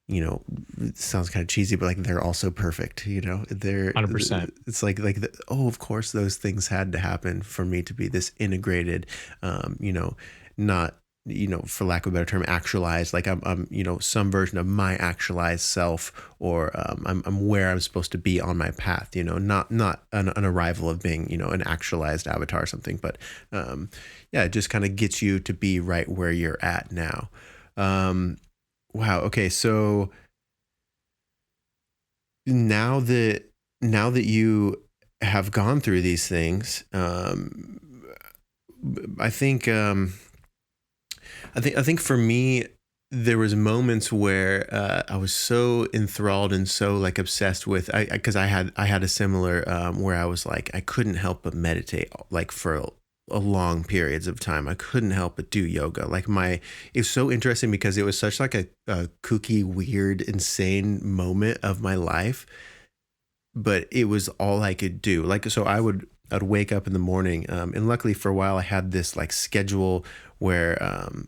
B: it sounds kind of cheesy, but like they're also perfect. They're
C: 100%.
B: It's like of course those things had to happen for me to be this integrated, not, for lack of a better term, actualized. Like I'm some version of my actualized self, or I'm where I'm supposed to be on my path. Not an arrival of being, an actualized avatar or something, but yeah, it just kind of gets you to be right where you're at now. Wow. Okay. So now that you have gone through these things, I think for me, there was moments where I was so enthralled and so like obsessed with, because I had a similar where I was like, I couldn't help but meditate like for a long periods of time. I couldn't help but do yoga. Like it's so interesting because it was such like a kooky, weird, insane moment of my life, but it was all I could do. Like, so I'd wake up in the morning, and luckily for a while I had this like schedule where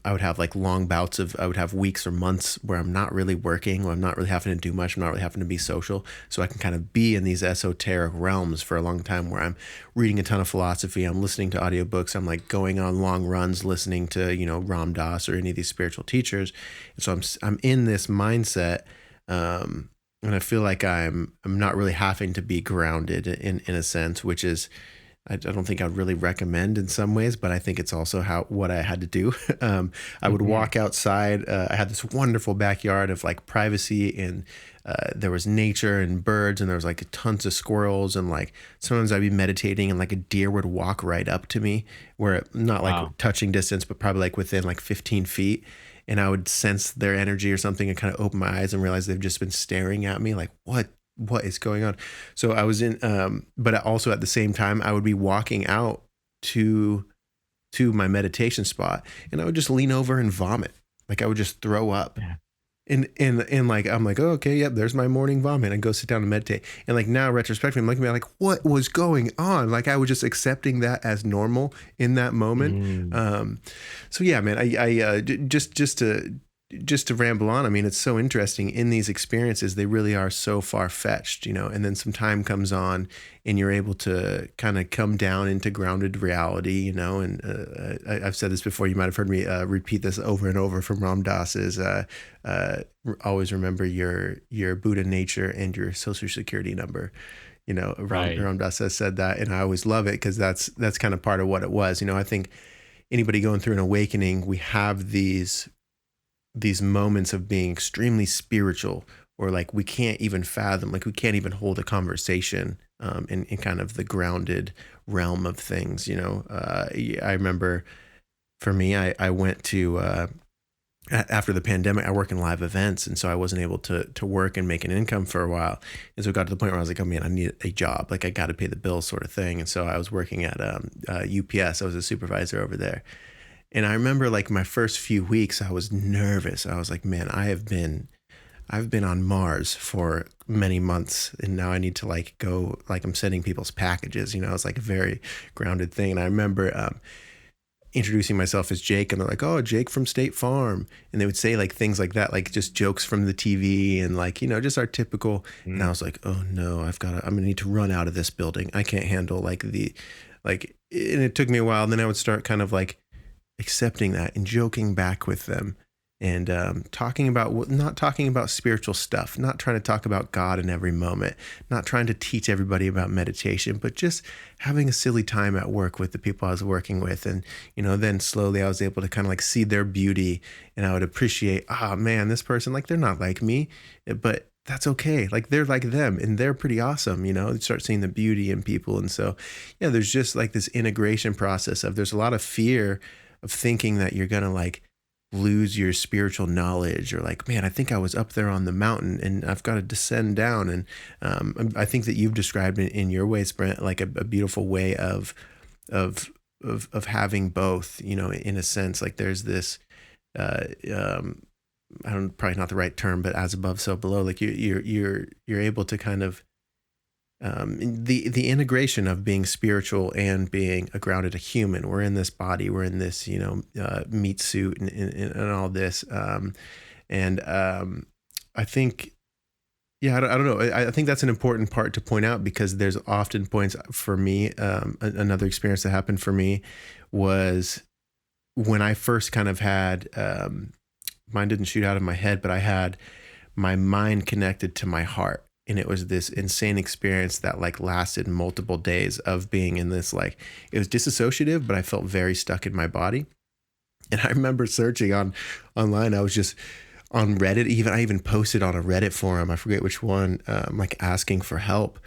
B: I would have like long bouts I would have weeks or months where I'm not really working, or I'm not really having to do much, I'm not really having to be social. So I can kind of be in these esoteric realms for a long time where I'm reading a ton of philosophy, I'm listening to audiobooks, I'm like going on long runs listening to, Ram Dass or any of these spiritual teachers. And so I'm in this mindset, and I feel like I'm not really having to be grounded in a sense, which is, I don't think I'd really recommend in some ways, but I think it's also what I had to do. I would walk outside. I had this wonderful backyard of like privacy, and there was nature and birds, and there was like tons of squirrels, and like sometimes I'd be meditating and like a deer would walk right up to me, where not like touching distance, but probably like within like 15 feet. And I would sense their energy or something and kind of open my eyes and realize they've just been staring at me like, what is going on? So I was in, but also at the same time, I would be walking out to my meditation spot, and I would just lean over and vomit. Like I would just throw up.
C: Yeah.
B: And like, I'm like, oh, okay, yep, there's my morning vomit. And go sit down and meditate. And like now retrospectively, I'm looking at like, what was going on? Like I was just accepting that as normal in that moment. So yeah, man, I just to ramble on, I mean, it's so interesting in these experiences, they really are so far fetched, and then some time comes on and you're able to kind of come down into grounded reality, and I've said this before, you might've heard me repeat this over and over from Ram Dass's, always remember your Buddha nature and your social security number. Ram Dass has said that, and I always love it because that's kind of part of what it was. I think anybody going through an awakening, we have these moments of being extremely spiritual, or like we can't even fathom, like we can't even hold a conversation in kind of the grounded realm of things. I remember for me, I went to after the pandemic, I work in live events, and so I wasn't able to work and make an income for a while. And so it got to the point where I was like, oh man, I need a job, like I got to pay the bills, sort of thing. And so I was working at UPS. I was a supervisor over there. And I remember like my first few weeks, I was nervous. I was like, man, I've been on Mars for many months, and now I need to like go, like I'm sending people's packages, it's like a very grounded thing. And I remember introducing myself as Jake, and they're like, oh, Jake from State Farm. And they would say like things like that, like just jokes from the TV and like, just our typical. And I was like, oh no, I'm gonna need to run out of this building. I can't handle like and it took me a while. And then I would start kind of like accepting that and joking back with them, and not talking about spiritual stuff, not trying to talk about God in every moment, not trying to teach everybody about meditation, but just having a silly time at work with the people I was working with. And, then slowly I was able to kind of like see their beauty, and I would appreciate, man, this person, like, they're not like me, but that's okay. Like they're like them and they're pretty awesome, you know. You start seeing the beauty in people. And so, yeah, there's just like this integration process of there's a lot of fear of thinking that you're going to like lose your spiritual knowledge or like, man, I think I was up there on the mountain and I've got to descend down. And I think that you've described in your ways, Brent, like a beautiful way of, of having both, you know, in a sense, like there's this, uh, um, I don't probably not the right term, but as above, so below. Like you're able to kind of the integration of being spiritual and being a grounded a human. We're in this body, we're in this meat suit and all this, and I think I don't know. I think that's an important part to point out because there's often points for me. Another experience that happened for me was when I first kind of had mine didn't shoot out of my head, but I had my mind connected to my heart. And it was this insane experience that like lasted multiple days of being in this, like, it was disassociative, but I felt very stuck in my body. And I remember searching online. I was just on Reddit. I even posted on a Reddit forum. I forget which one, like asking for help.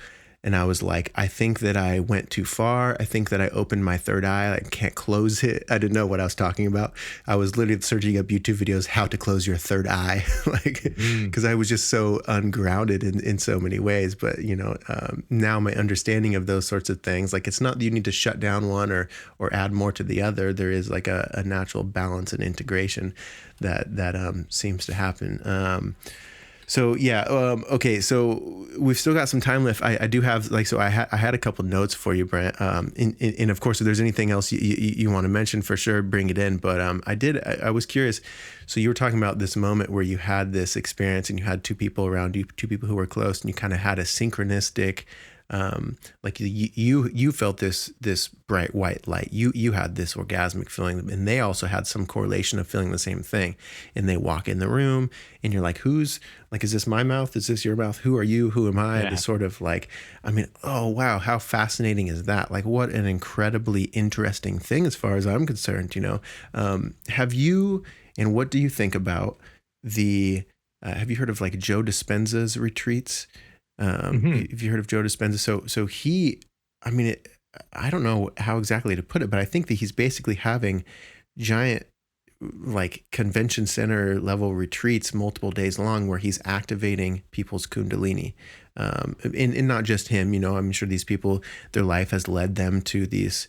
B: And I was like, I think that I went too far. I think that I opened my third eye. I can't close it. I didn't know what I was talking about. I was literally searching up YouTube videos, how to close your third eye, like, because I was just so ungrounded in so many ways. But, now my understanding of those sorts of things, like it's not that you need to shut down one or add more to the other. There is like a natural balance and integration that seems to happen. So yeah, okay. So we've still got some time left. I do have I had a couple notes for you, Brent. And of course, if there's anything else you want to mention, for sure, bring it in. But I was curious. So you were talking about this moment where you had this experience and you had two people around you, two people who were close, and you kind of had a synchronistic, like you felt this bright white light. You had this orgasmic feeling, and they also had some correlation of feeling the same thing. And they walk in the room, and you're like, "Who's like? Is this my mouth? Is this your mouth? Who are you? Who am I?"
C: Yeah.
B: This sort of like, I mean, oh wow, how fascinating is that? Like, what an incredibly interesting thing, as far as I'm concerned. Have you? And what do you think about the? Have you heard of like Joe Dispenza's retreats?
C: Hmm.
B: If you heard of Joe Dispenza, so he, I mean, I don't know how exactly to put it, but I think that he's basically having giant, like convention center level retreats, multiple days long, where he's activating people's Kundalini, and not just him. I'm sure these people, their life has led them to these.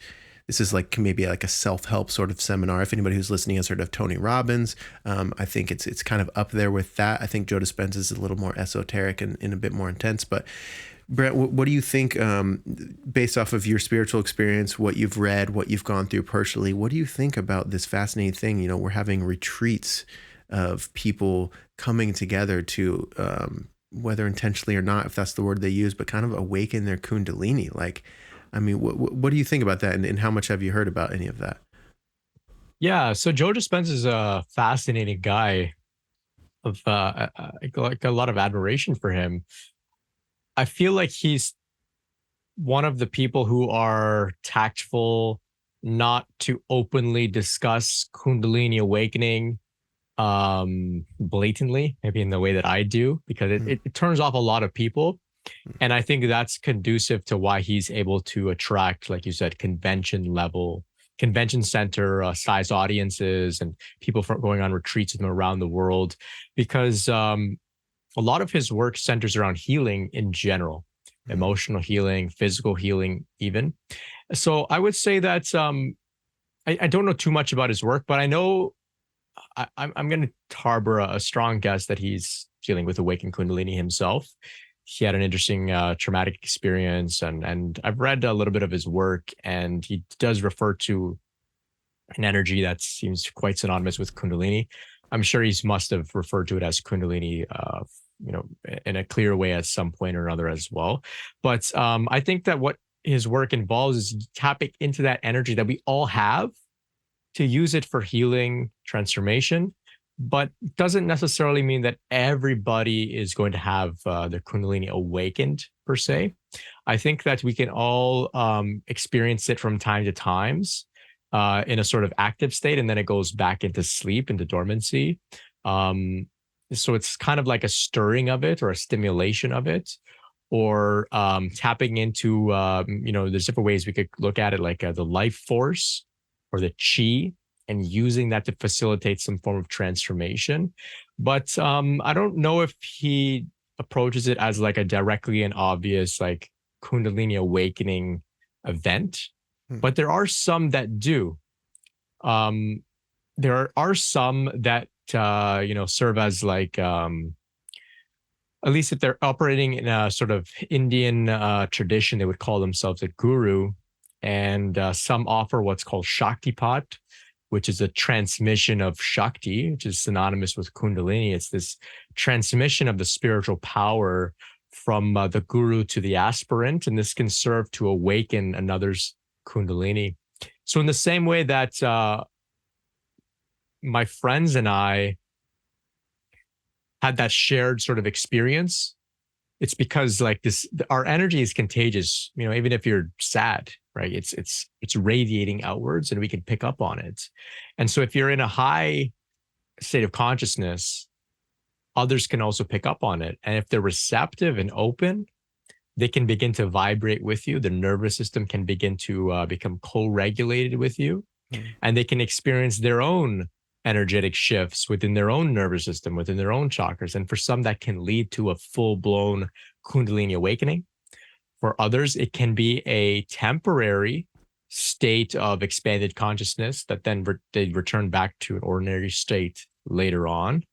B: This is like maybe like a self-help sort of seminar. If anybody who's listening has heard of Tony Robbins, I think it's kind of up there with that. I think Joe Dispenza is a little more esoteric and a bit more intense. But Brent, what do you think, based off of your spiritual experience, what you've read, what you've gone through personally, what do you think about this fascinating thing? We're having retreats of people coming together to, whether intentionally or not, if that's the word they use, but kind of awaken their Kundalini. Like, I mean, what do you think about that, and how much have you heard about any of that?
C: Yeah. So Joe Dispenza is a fascinating guy of like a lot of admiration for him. I feel like he's one of the people who are tactful not to openly discuss Kundalini awakening blatantly, maybe in the way that I do, because it,
B: Mm,
C: it, it turns off a lot of people. And I think that's conducive to why he's able to attract, like you said, convention center size audiences and people from going on retreats with him around the world, because a lot of his work centers around healing in general,
B: mm,
C: emotional healing, physical healing, even. So I would say that I don't know too much about his work, but I know I'm going to harbor a strong guess that he's dealing with awakened Kundalini himself. He had an interesting traumatic experience, and I've read a little bit of his work, and he does refer to an energy that seems quite synonymous with Kundalini. I'm sure he must have referred to it as Kundalini, in a clear way at some point or another as well. But I think that what his work involves is tapping into that energy that we all have to use it for healing, transformation, but doesn't necessarily mean that everybody is going to have their Kundalini awakened per se. I think that we can all experience it from time to times in a sort of active state, and then it goes back into sleep, into dormancy. Um, So it's kind of like a stirring of it or a stimulation of it, or tapping into, there's different ways we could look at it, like the life force or the chi, and using that to facilitate some form of transformation. But I don't know if he approaches it as like a directly and obvious, like Kundalini awakening event.
B: Hmm.
C: But there are some that do. Um, there are some that serve as like at least if they're operating in a sort of Indian tradition, they would call themselves a guru. And some offer what's called Shaktipat, which is a transmission of Shakti, which is synonymous with Kundalini. It's this transmission of the spiritual power from the guru to the aspirant. And this can serve to awaken another's Kundalini. So, in the same way that my friends and I had that shared sort of experience, it's because like this, our energy is contagious. Even if you're sad, right? It's radiating outwards, and we can pick up on it. And so if you're in a high state of consciousness, others can also pick up on it. And if they're receptive and open, they can begin to vibrate with you. The nervous system can begin to become co-regulated with you,
B: Hmm.
C: and they can experience their own energetic shifts within their own nervous system, within their own chakras. And for some, that can lead to a full blown Kundalini awakening. For others, it can be a temporary state of expanded consciousness that then they return back to an ordinary state later on.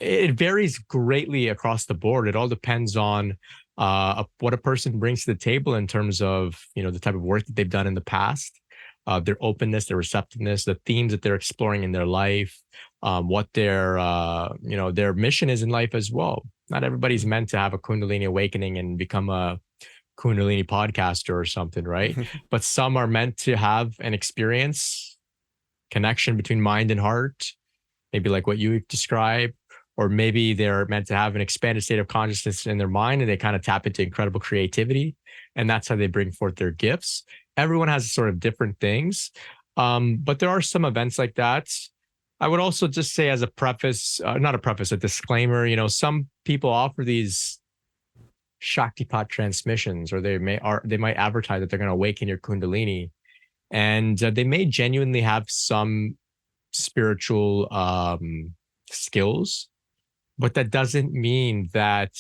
C: It varies greatly across the board. It all depends on what a person brings to the table in terms of the type of work that they've done in the past, their openness, their receptiveness, the themes that they're exploring in their life, what their mission is in life as well. Not everybody's meant to have a Kundalini awakening and become a Kundalini podcaster or something, right? But some are meant to have an experience, connection between mind and heart, maybe like what you describe, or maybe they're meant to have an expanded state of consciousness in their mind and they kind of tap into incredible creativity. And that's how they bring forth their gifts. Everyone has sort of different things. But there are some events like that. I would also just say, as a preface, not a preface, a disclaimer, some people offer these Shaktipat transmissions, or they might advertise that they're going to awaken your Kundalini. And they may genuinely have some spiritual skills, but that doesn't mean that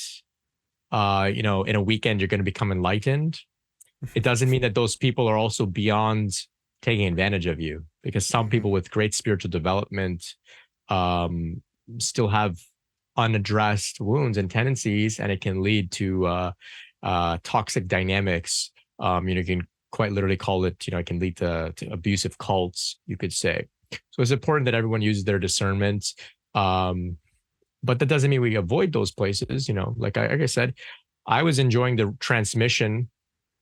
C: in a weekend you're going to become enlightened. It doesn't mean that those people are also beyond taking advantage of you, because some
B: Hmm.
C: people with great spiritual development um, still have unaddressed wounds and tendencies, and it can lead to toxic dynamics. You can quite literally call it, it can lead to abusive cults, you could say. So it's important that everyone uses their discernment. Um, but that doesn't mean we avoid those places. Like I said, I was enjoying the transmission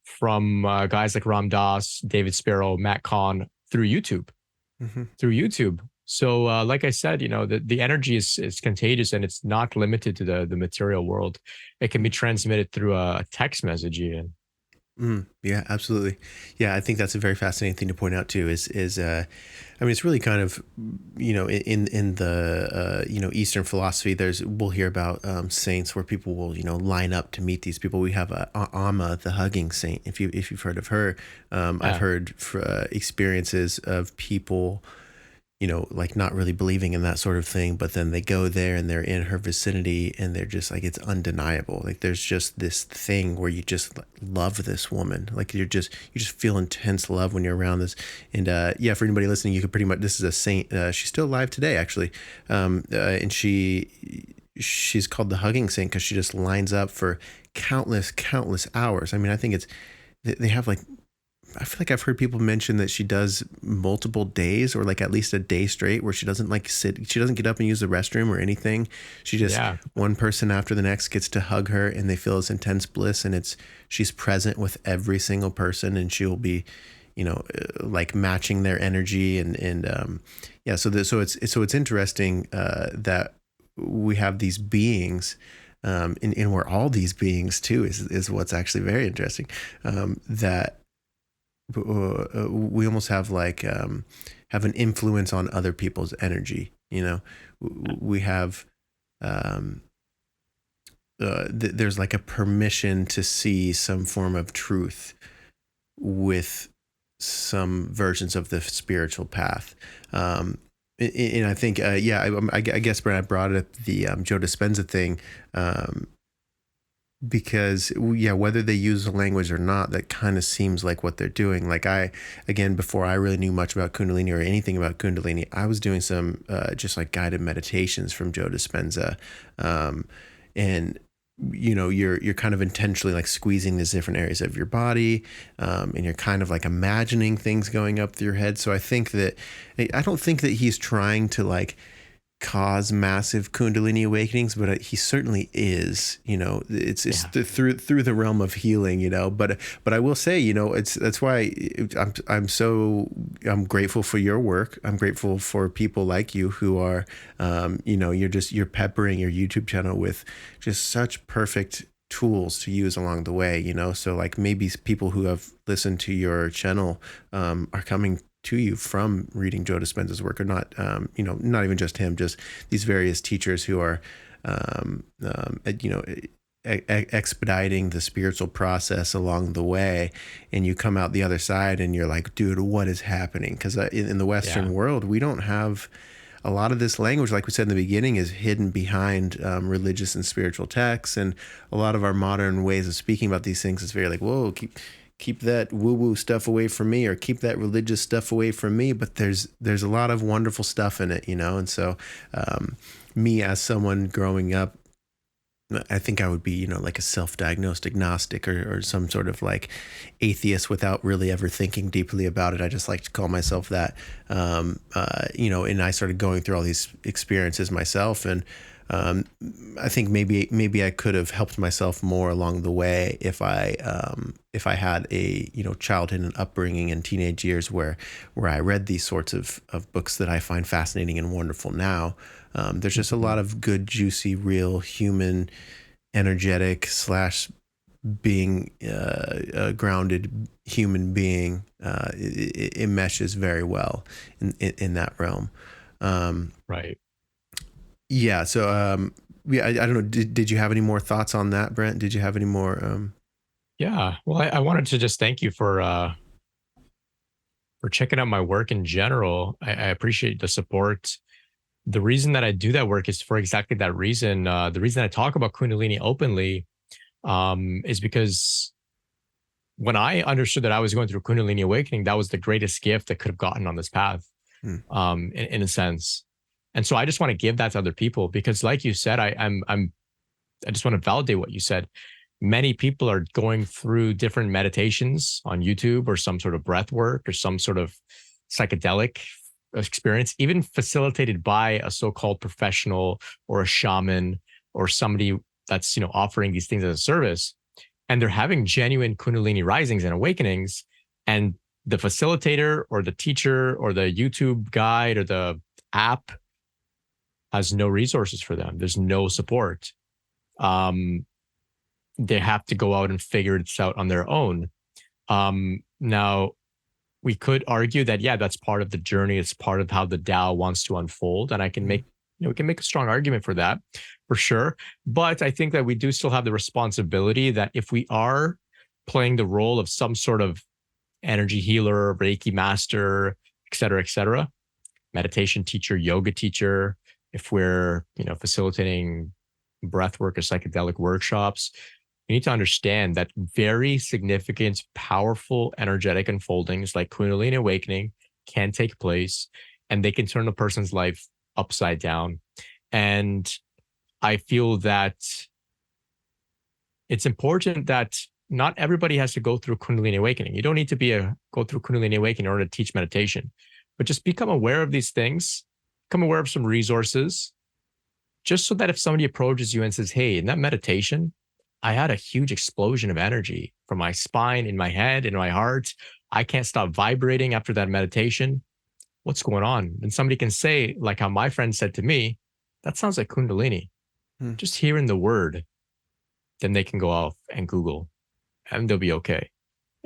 C: from guys like Ram Dass, David Sparrow, Matt Kahn through YouTube.
B: Hmm.
C: So, like I said, the energy is contagious, and it's not limited to the material world. It can be transmitted through a text message even.
B: Yeah, absolutely. Yeah, I think that's a very fascinating thing to point out too. I mean, it's really kind of, in the Eastern philosophy. We'll hear about saints where people will line up to meet these people. We have Amma, the hugging saint. If you've heard of her, I've
C: Yeah.
B: heard experiences of people, like not really believing in that sort of thing, but then they go there and they're in her vicinity and they're just like, it's undeniable. Like there's just this thing where you just love this woman. Like you just feel intense love when you're around this. And yeah, for anybody listening, you could pretty much, this is a saint. She's still alive today, actually. And she's called the hugging saint because she just lines up for countless hours. I mean, I think they have like, I feel like I've heard people mention that she does multiple days, or like at least a day straight, where she doesn't like sit, she doesn't get up and use the restroom or anything. She just,
C: Yeah.
B: one person after the next gets to hug her and they feel this intense bliss, and she's present with every single person, and she'll be, like matching their energy and yeah. So it's interesting that we have these beings, and we're all these beings too, is what's actually very interesting, that we almost have like have an influence on other people's energy. We have there's like a permission to see some form of truth with some versions of the spiritual path. And I think, I guess, Brent, I brought up the Joe Dispenza thing, because whether they use the language or not, that kind of seems like what they're doing. Like again, before I really knew much about Kundalini or anything about Kundalini, I was doing some just like guided meditations from Joe Dispenza, and you're kind of intentionally like squeezing these different areas of your body, and you're kind of like imagining things going up through your head. So I don't think that he's trying to like cause massive Kundalini awakenings, but he certainly is. It's through the realm of healing. But I will say, that's why I'm grateful for your work. I'm grateful for people like you who are, you're peppering your YouTube channel with just such perfect tools to use along the way. So like maybe people who have listened to your channel are coming to you from reading Joe Dispenza's work, or not, not even just him, just these various teachers who are, expediting the spiritual process along the way, and you come out the other side and you're like, dude, what is happening? Because in the Western world, we don't have a lot of this language, like we said in the beginning, is hidden behind religious and spiritual texts, and a lot of our modern ways of speaking about these things is very like, whoa, keep that woo-woo stuff away from me, or keep that religious stuff away from me. But there's a lot of wonderful stuff in it, and so me as someone growing up, I think I would be, like a self-diagnosed agnostic, or some sort of like atheist without really ever thinking deeply about it. I just like to call myself that, and I started going through all these experiences myself, and I think maybe I could have helped myself more along the way if I had a childhood and upbringing and teenage years where I read these sorts of books that I find fascinating and wonderful now. There's just a lot of good, juicy, real human, energetic / being a grounded human being. It meshes very well in that realm.
C: Right.
B: Yeah. So, I don't know. Did you have any more thoughts on that, Brent? Did you have any more?
C: Yeah. Well, I wanted to just thank you for checking out my work in general. I appreciate the support. The reason that I do that work is for exactly that reason. The reason I talk about Kundalini openly is because when I understood that I was going through Kundalini Awakening, that was the greatest gift I could have gotten on this path, in a sense. And so I just want to give that to other people because, like you said, I just want to validate what you said. Many people are going through different meditations on YouTube, or some sort of breath work, or some sort of psychedelic experience, even facilitated by a so-called professional or a shaman or somebody that's offering these things as a service, and they're having genuine Kundalini risings and awakenings, and the facilitator or the teacher or the YouTube guide or the app has no resources for them. There's no support. They have to go out and figure this out on their own. Now, we could argue that, yeah, that's part of the journey. It's part of how the Tao wants to unfold. And I can make, we can make a strong argument for that, for sure. But I think that we do still have the responsibility that if we are playing the role of some sort of energy healer, Reiki master, et cetera, meditation teacher, yoga teacher, if we're, facilitating breathwork or psychedelic workshops, you need to understand that very significant, powerful, energetic unfoldings like Kundalini Awakening can take place, and they can turn a person's life upside down. And I feel that it's important that not everybody has to go through Kundalini Awakening. You don't need to go through Kundalini Awakening in order to teach meditation, but just become aware of these things, become aware of some resources, just so that if somebody approaches you and says, hey, in that meditation, I had a huge explosion of energy from my spine, in my head, in my heart. I can't stop vibrating after that meditation. What's going on? And somebody can say, like how my friend said to me, that sounds like Kundalini. Just hearing the word, then they can go off and Google and they'll be okay.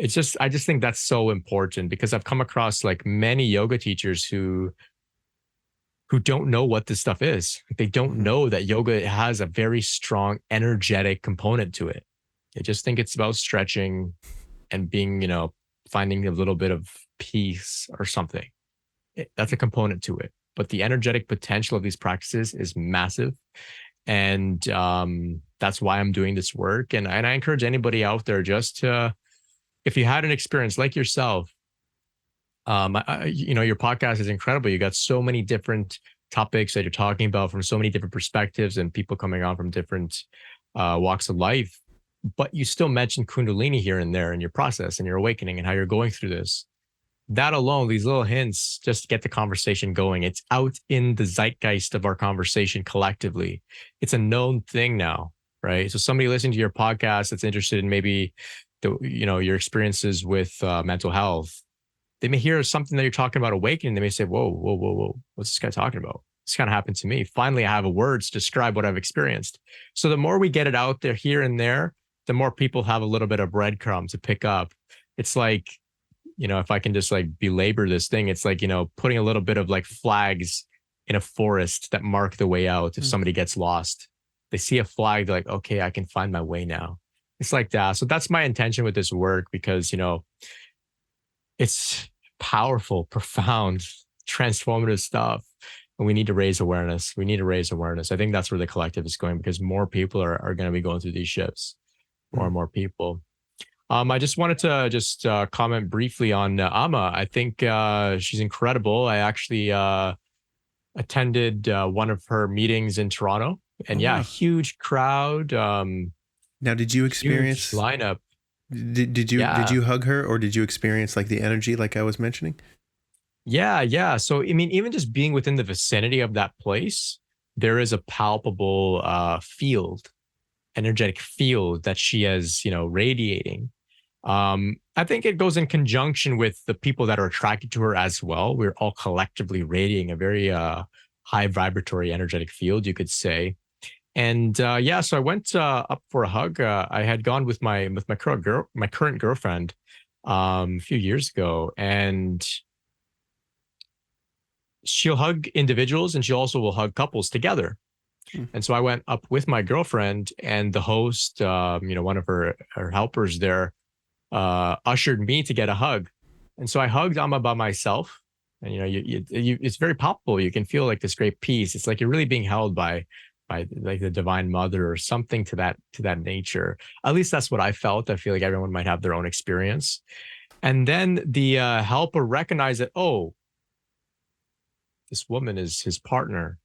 C: I just think that's so important because I've come across like many yoga teachers who who don't know what this stuff is. They don't
B: Mm-hmm.
C: know that yoga has a very strong energetic component to it. They just think it's about stretching and being, finding a little bit of peace or something. That's a component to it. But the energetic potential of these practices is massive. And that's why I'm doing this work. And I encourage anybody out there just to, if you had an experience like yourself, your podcast is incredible. You got so many different topics that you're talking about from so many different perspectives and people coming on from different walks of life. But you still mention Kundalini here and there in your process and your awakening and how you're going through this. That alone, these little hints just get the conversation going. It's out in the zeitgeist of our conversation collectively. It's a known thing now, right? So somebody listening to your podcast that's interested in maybe your experiences with mental health, they may hear something that you're talking about awakening. They may say, whoa, whoa, whoa, whoa. What's this guy talking about? This kind of happened to me. Finally, I have a words to describe what I've experienced. So the more we get it out there here and there, the more people have a little bit of breadcrumbs to pick up. It's like, if I can just like belabor this thing, it's like, putting a little bit of like flags in a forest that mark the way out if somebody gets lost. They see a flag, they're like, okay, I can find my way now. It's like that. So that's my intention with this work because, it's powerful, profound, transformative stuff. And we need to raise awareness. We need to raise awareness. I think that's where the collective is going because more people are going to be going through these shifts, more and more people. I just wanted to just comment briefly on Amma. I think she's incredible. I actually attended one of her meetings in Toronto, and
B: Oh,
C: yeah,
B: wow.
C: huge crowd,
B: Now, did you
C: huge
B: experience,
C: lineup.
B: did
C: Yeah,
B: you hug her, or did you experience like the energy like I was mentioning?
C: yeah, yeah. So I mean, even just being within the vicinity of that place, there is a palpable field, energetic field that she is, radiating. I think it goes in conjunction with the people that are attracted to her as well. We're all collectively radiating a very high vibratory energetic field, you could say. And yeah, so I went up for a hug. I had gone with my current girlfriend a few years ago, and she'll hug individuals and she also will hug couples together.
B: Mm.
C: And so I went up with my girlfriend, and the host, one of her helpers there, ushered me to get a hug. And so I hugged Amma by myself. And it's very palpable. You can feel like this great peace. It's like you're really being held by like the divine mother or something to that nature. At least that's what I felt. I feel like everyone might have their own experience. And then the helper recognized that, oh, this woman is his partner.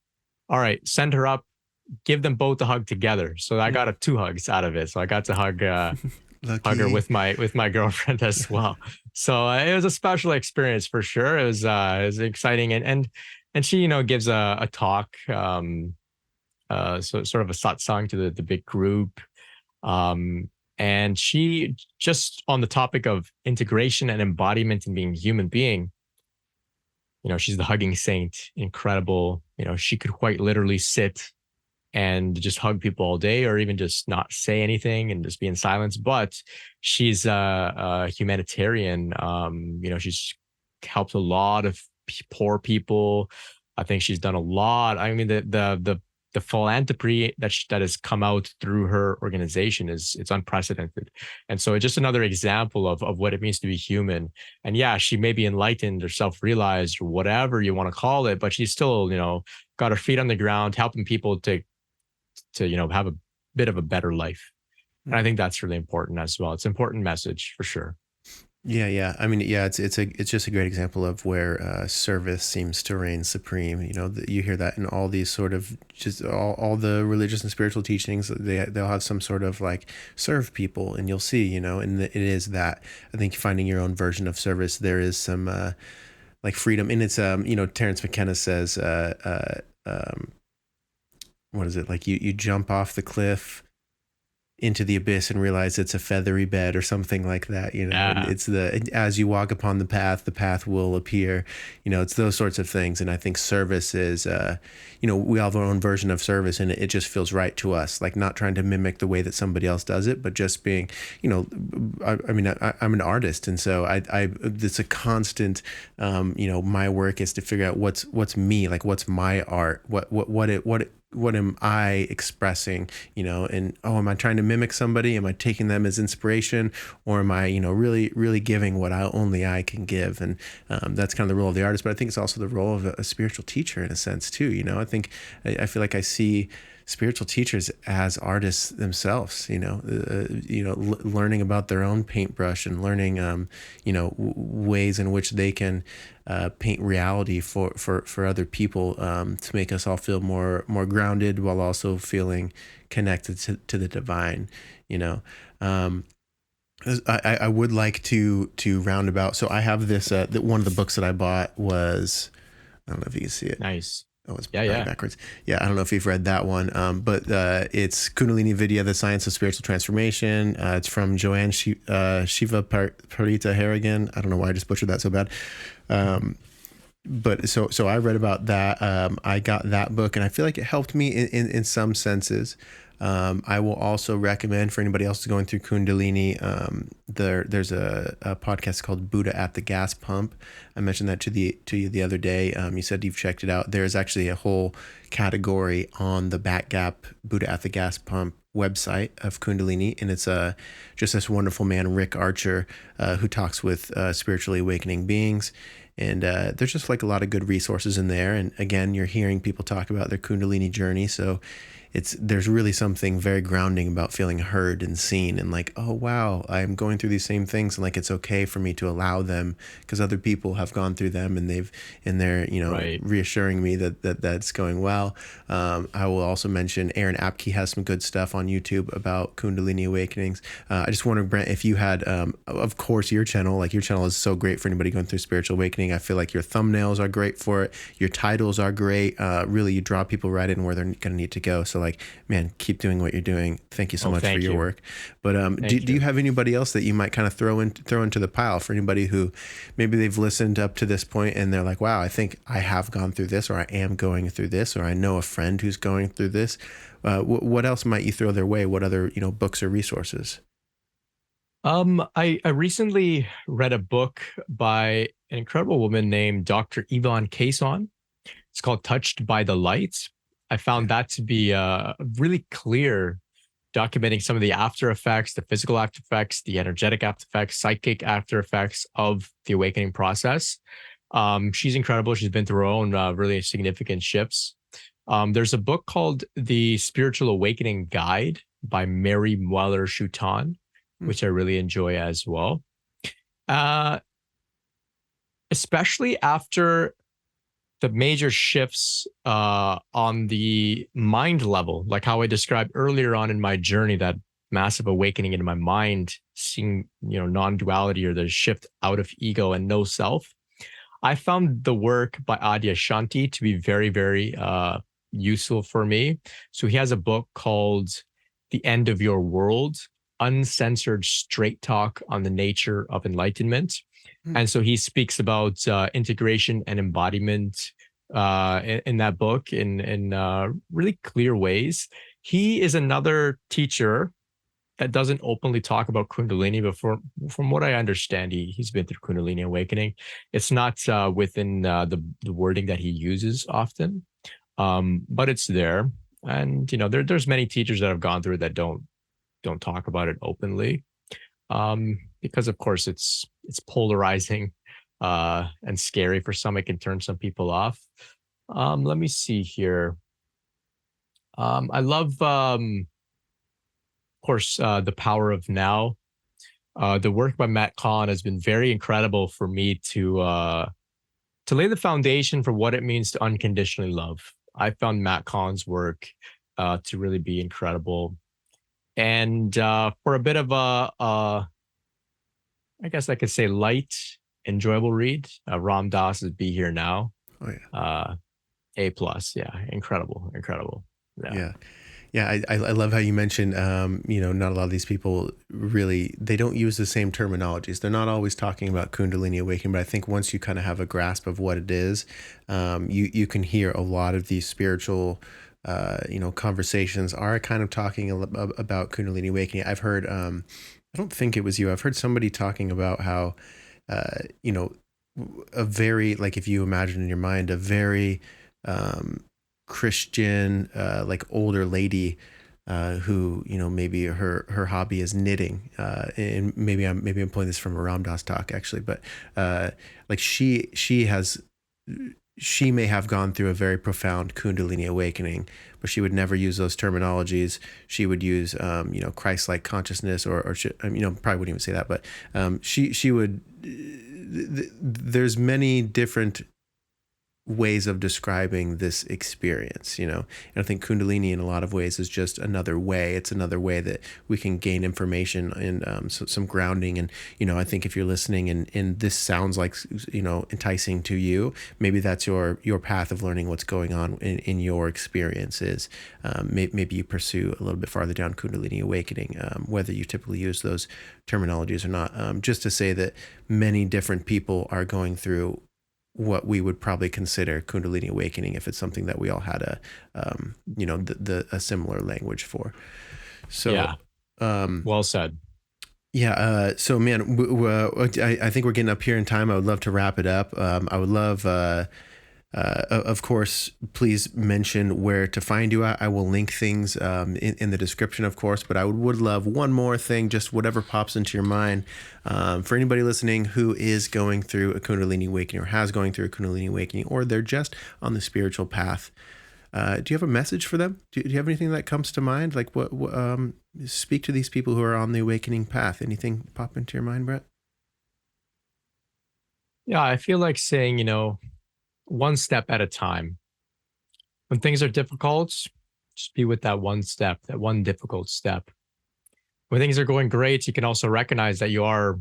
C: All right, send her up, give them both a hug together. So I got
B: Mm.
C: a two hugs out of it. So I got to hug her
B: Lucky.
C: with my girlfriend as well. So it was a special experience for sure. It was exciting, and she gives a talk, so sort of a satsang to the big group. Um, and she just on the topic of integration and embodiment and being a human being, she's the hugging saint, incredible. She could quite literally sit and just hug people all day or even just not say anything and just be in silence. But she's a humanitarian. She's helped a lot of poor people. I think she's done a lot. I mean, the philanthropy that has come out through her organization it's unprecedented. And so it's just another example of what it means to be human. And yeah, she may be enlightened or self-realized or whatever you want to call it, but she's still, got her feet on the ground, helping people to have a bit of a better life. And I think that's really important as well. It's an important message for sure.
B: Yeah, yeah. I mean, yeah, it's just a great example of where service seems to reign supreme. You hear that in all these sort of just all the religious and spiritual teachings. They'll have some sort of like serve people, and you'll see, and it is that. I think finding your own version of service, there is some like freedom, and it's Terrence McKenna says, what is it like? You jump off the cliff into the abyss and realize it's a feathery bed or something like that, you know, and
C: Yeah.
B: it's as you walk upon the path will appear, you know, it's those sorts of things. And I think service is, you know, we all have our own version of service, and it just feels right to us, like not trying to mimic the way that somebody else does it, but just being, you know, I'm an artist. And so it's a constant, you know, my work is to figure out what's me, like what's my art, what am I expressing, you know, and am I trying to mimic somebody? Am I taking them as inspiration, or am I, you know, really giving what only I can give? And that's kind of the role of the artist, but I think it's also the role of a spiritual teacher in a sense too. You know, I feel like I see spiritual teachers as artists themselves, learning about their own paintbrush and learning, ways in which they can paint reality for other people, to make us all feel more grounded while also feeling connected to the divine, you know. I would like to round about. So I have this, one of the books that I bought was, I don't know if you can see it.
C: Nice.
B: Oh, it's
C: Yeah,
B: probably
C: yeah.
B: backwards. Yeah, I don't know if you've read that one, but it's Kundalini Vidya, The Science of Spiritual Transformation. It's from Joanne Shiva Parita Harrigan. I don't know why I just butchered that so bad. But so I read about that. I got that book, and I feel like it helped me in some senses. I will also recommend for anybody else going through Kundalini. There's a podcast called Buddha at the Gas Pump. I mentioned that to you the other day. You said you've checked it out. There's actually a whole category on the Back Gap Buddha at the Gas Pump website of Kundalini, and it's just this wonderful man, Rick Archer, who talks with spiritually awakening beings. And there's just like a lot of good resources in there. And again, you're hearing people talk about their Kundalini journey. So there's really something very grounding about feeling heard and seen, and like, oh wow, I'm going through these same things, and like it's okay for me to allow them because other people have gone through them, and they're
C: Right.
B: reassuring me that's going well. I will also mention Aaron Apke has some good stuff on YouTube about Kundalini Awakenings. I just wonder, Brent, if you had, of course, your channel is so great for anybody going through spiritual awakening. I feel like your thumbnails are great for it. Your titles are great. Really, you draw people right in where they're going to need to go. So like, man, keep doing what you're doing. Thank you so much for
C: Thank
B: your
C: you.
B: work. But do you have anybody else that you might kind of throw into the pile for anybody who maybe they've listened up to this point and they're like, wow, I think I have gone through this, or I am going through this, or I know a friend who's going through this. What else might you throw their way? What other, books or resources?
C: I recently read a book by an incredible woman named Dr. Yvonne Cason. It's called Touched by the Light. I found
B: Yeah.
C: that to be really clear, documenting some of the after effects, the physical after effects, the energetic after effects, psychic after effects of the awakening process. She's incredible. She's been through her own really significant shifts. There's a book called The Spiritual Awakening Guide by Mary Mueller Schuton,
B: Hmm.
C: which I really enjoy as well. Uh, Especially after the major shifts on the mind level, like how I described earlier on in my journey, that massive awakening in my mind, seeing, non-duality, or the shift out of ego and no self. I found the work by Adyashanti to be very, very useful for me. So he has a book called The End of Your World, Uncensored Straight Talk on the Nature of Enlightenment.
B: Hmm.
C: And so he speaks about integration and embodiment in that book in really clear ways. He is another teacher that doesn't openly talk about Kundalini, but from what I understand, he's been through Kundalini Awakening. It's not within the wording that he uses often, but it's there. And there's many teachers that have gone through it that don't talk about it openly, because of course it's polarizing and scary for some. It can turn some people off. Let me see here. I love, of course, The Power of Now. The work by Matt Kahn has been very incredible for me to lay the foundation for what it means to unconditionally love. I found Matt Kahn's work to really be incredible. And for a bit of I guess I could say light, enjoyable read, Ram Dass's Be Here Now.
B: Oh yeah.
C: Uh, A plus. Yeah. Incredible. Incredible. Yeah.
B: Yeah. Yeah, I love how you mentioned, not a lot of these people really, they don't use the same terminologies. They're not always talking about Kundalini Awakening, but I think once you kind of have a grasp of what it is, you can hear a lot of these spiritual, conversations are kind of talking about Kundalini Awakening. I've heard, I don't think it was you, I've heard somebody talking about how, you know, a very, like if you imagine in your mind, a very, Christian, like older lady, who, maybe her hobby is knitting, and maybe I'm pulling this from a Ram Dass talk actually, but like she may have gone through a very profound Kundalini awakening, but she would never use those terminologies. She would use, Christ-like consciousness, or probably wouldn't even say that, but she would. There's many different ways of describing this experience, and I think Kundalini in a lot of ways is just another way. It's another way that we can gain information and some grounding. And, I think if you're listening and this sounds like, enticing to you, maybe that's your path of learning what's going on in your experiences. Maybe you pursue a little bit farther down Kundalini Awakening, whether you typically use those terminologies or not. Just to say that many different people are going through what we would probably consider Kundalini Awakening if it's something that we all had a similar language for. So,
C: yeah. Well said.
B: Yeah. So, man, I think we're getting up here in time. I would love to wrap it up. I would love, of course, please mention where to find you. I will link things in the description, of course, but I would love one more thing, just whatever pops into your mind. For anybody listening who is going through a Kundalini Awakening or has going through a Kundalini Awakening, or they're just on the spiritual path, do you have a message for them? Do you have anything that comes to mind? Like what speak to these people who are on the awakening path. Anything pop into your mind, Brett?
C: Yeah, I feel like saying, one step at a time. When things are difficult, just be with that one step, that one difficult step. When things are going great, you can also recognize that you're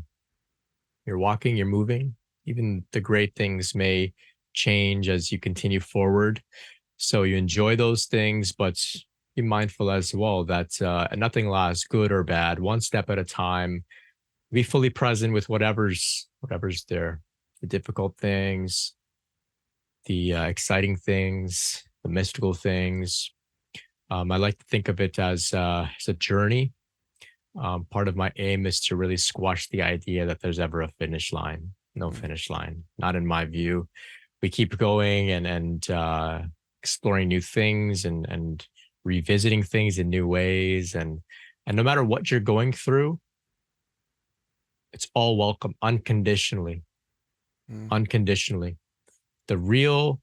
C: walking, you're moving. Even the great things may change as you continue forward. So you enjoy those things, but be mindful as well that nothing lasts, good or bad, one step at a time. Be fully present with whatever's there, the difficult things, the exciting things, the mystical things. I like to think of it as a journey. Part of my aim is to really squash the idea that there's ever a finish line. No finish line, not in my view. We keep going and exploring new things and revisiting things in new ways. And no matter what you're going through, it's all welcome unconditionally. Unconditionally. The real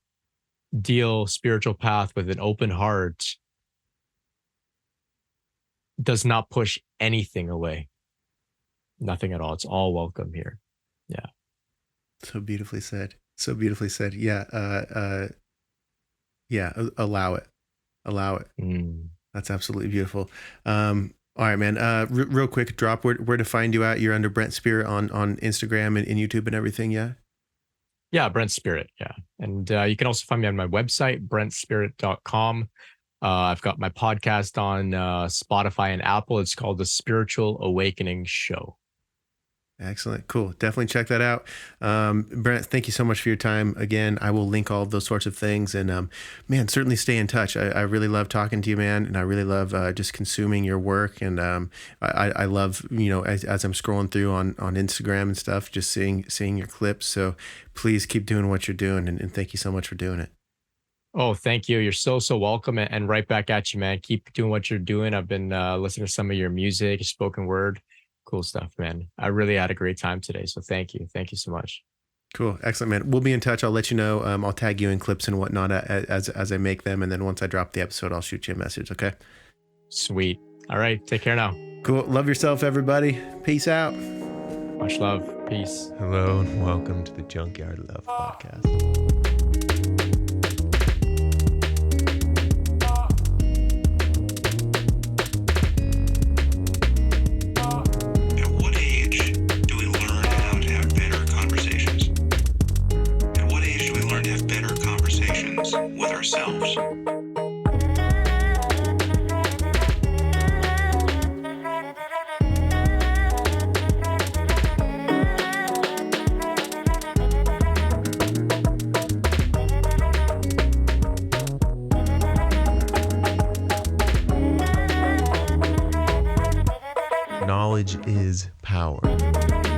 C: deal spiritual path with an open heart does not push anything away. Nothing at all. It's all welcome here. Yeah.
B: So beautifully said. So beautifully said. Yeah. Allow it. Allow it. That's absolutely beautiful. All right, man. Real quick, drop where to find you at. You're under Brent Spirit on Instagram and YouTube and everything. Yeah.
C: Yeah, Brent Spirit. Yeah. And you can also find me on my website, brentspirit.com. I've got my podcast on Spotify and Apple. It's called The Spiritual Awakening Show.
B: Excellent. Cool. Definitely check that out. Brent, thank you so much for your time. Again, I will link all of those sorts of things. And man, certainly stay in touch. I really love talking to you, man. And I really love just consuming your work. And I love, as I'm scrolling through on Instagram and stuff, just seeing your clips. So please keep doing what you're doing. And thank you so much for doing it.
C: Oh, thank you. You're so welcome. And right back at you, man. Keep doing what you're doing. I've been listening to some of your music, spoken word. Cool stuff, man. I really had a great time today. So thank you. Thank you so much.
B: Cool. Excellent, man. We'll be in touch. I'll let you know. I'll tag you in clips and whatnot as I make them. And then once I drop the episode, I'll shoot you a message. Okay.
C: Sweet. All right. Take care now.
B: Cool. Love yourself, everybody. Peace out.
C: Much love. Peace.
B: Hello and welcome to the Junkyard Love Podcast.
A: With ourselves.
B: knowledge is power.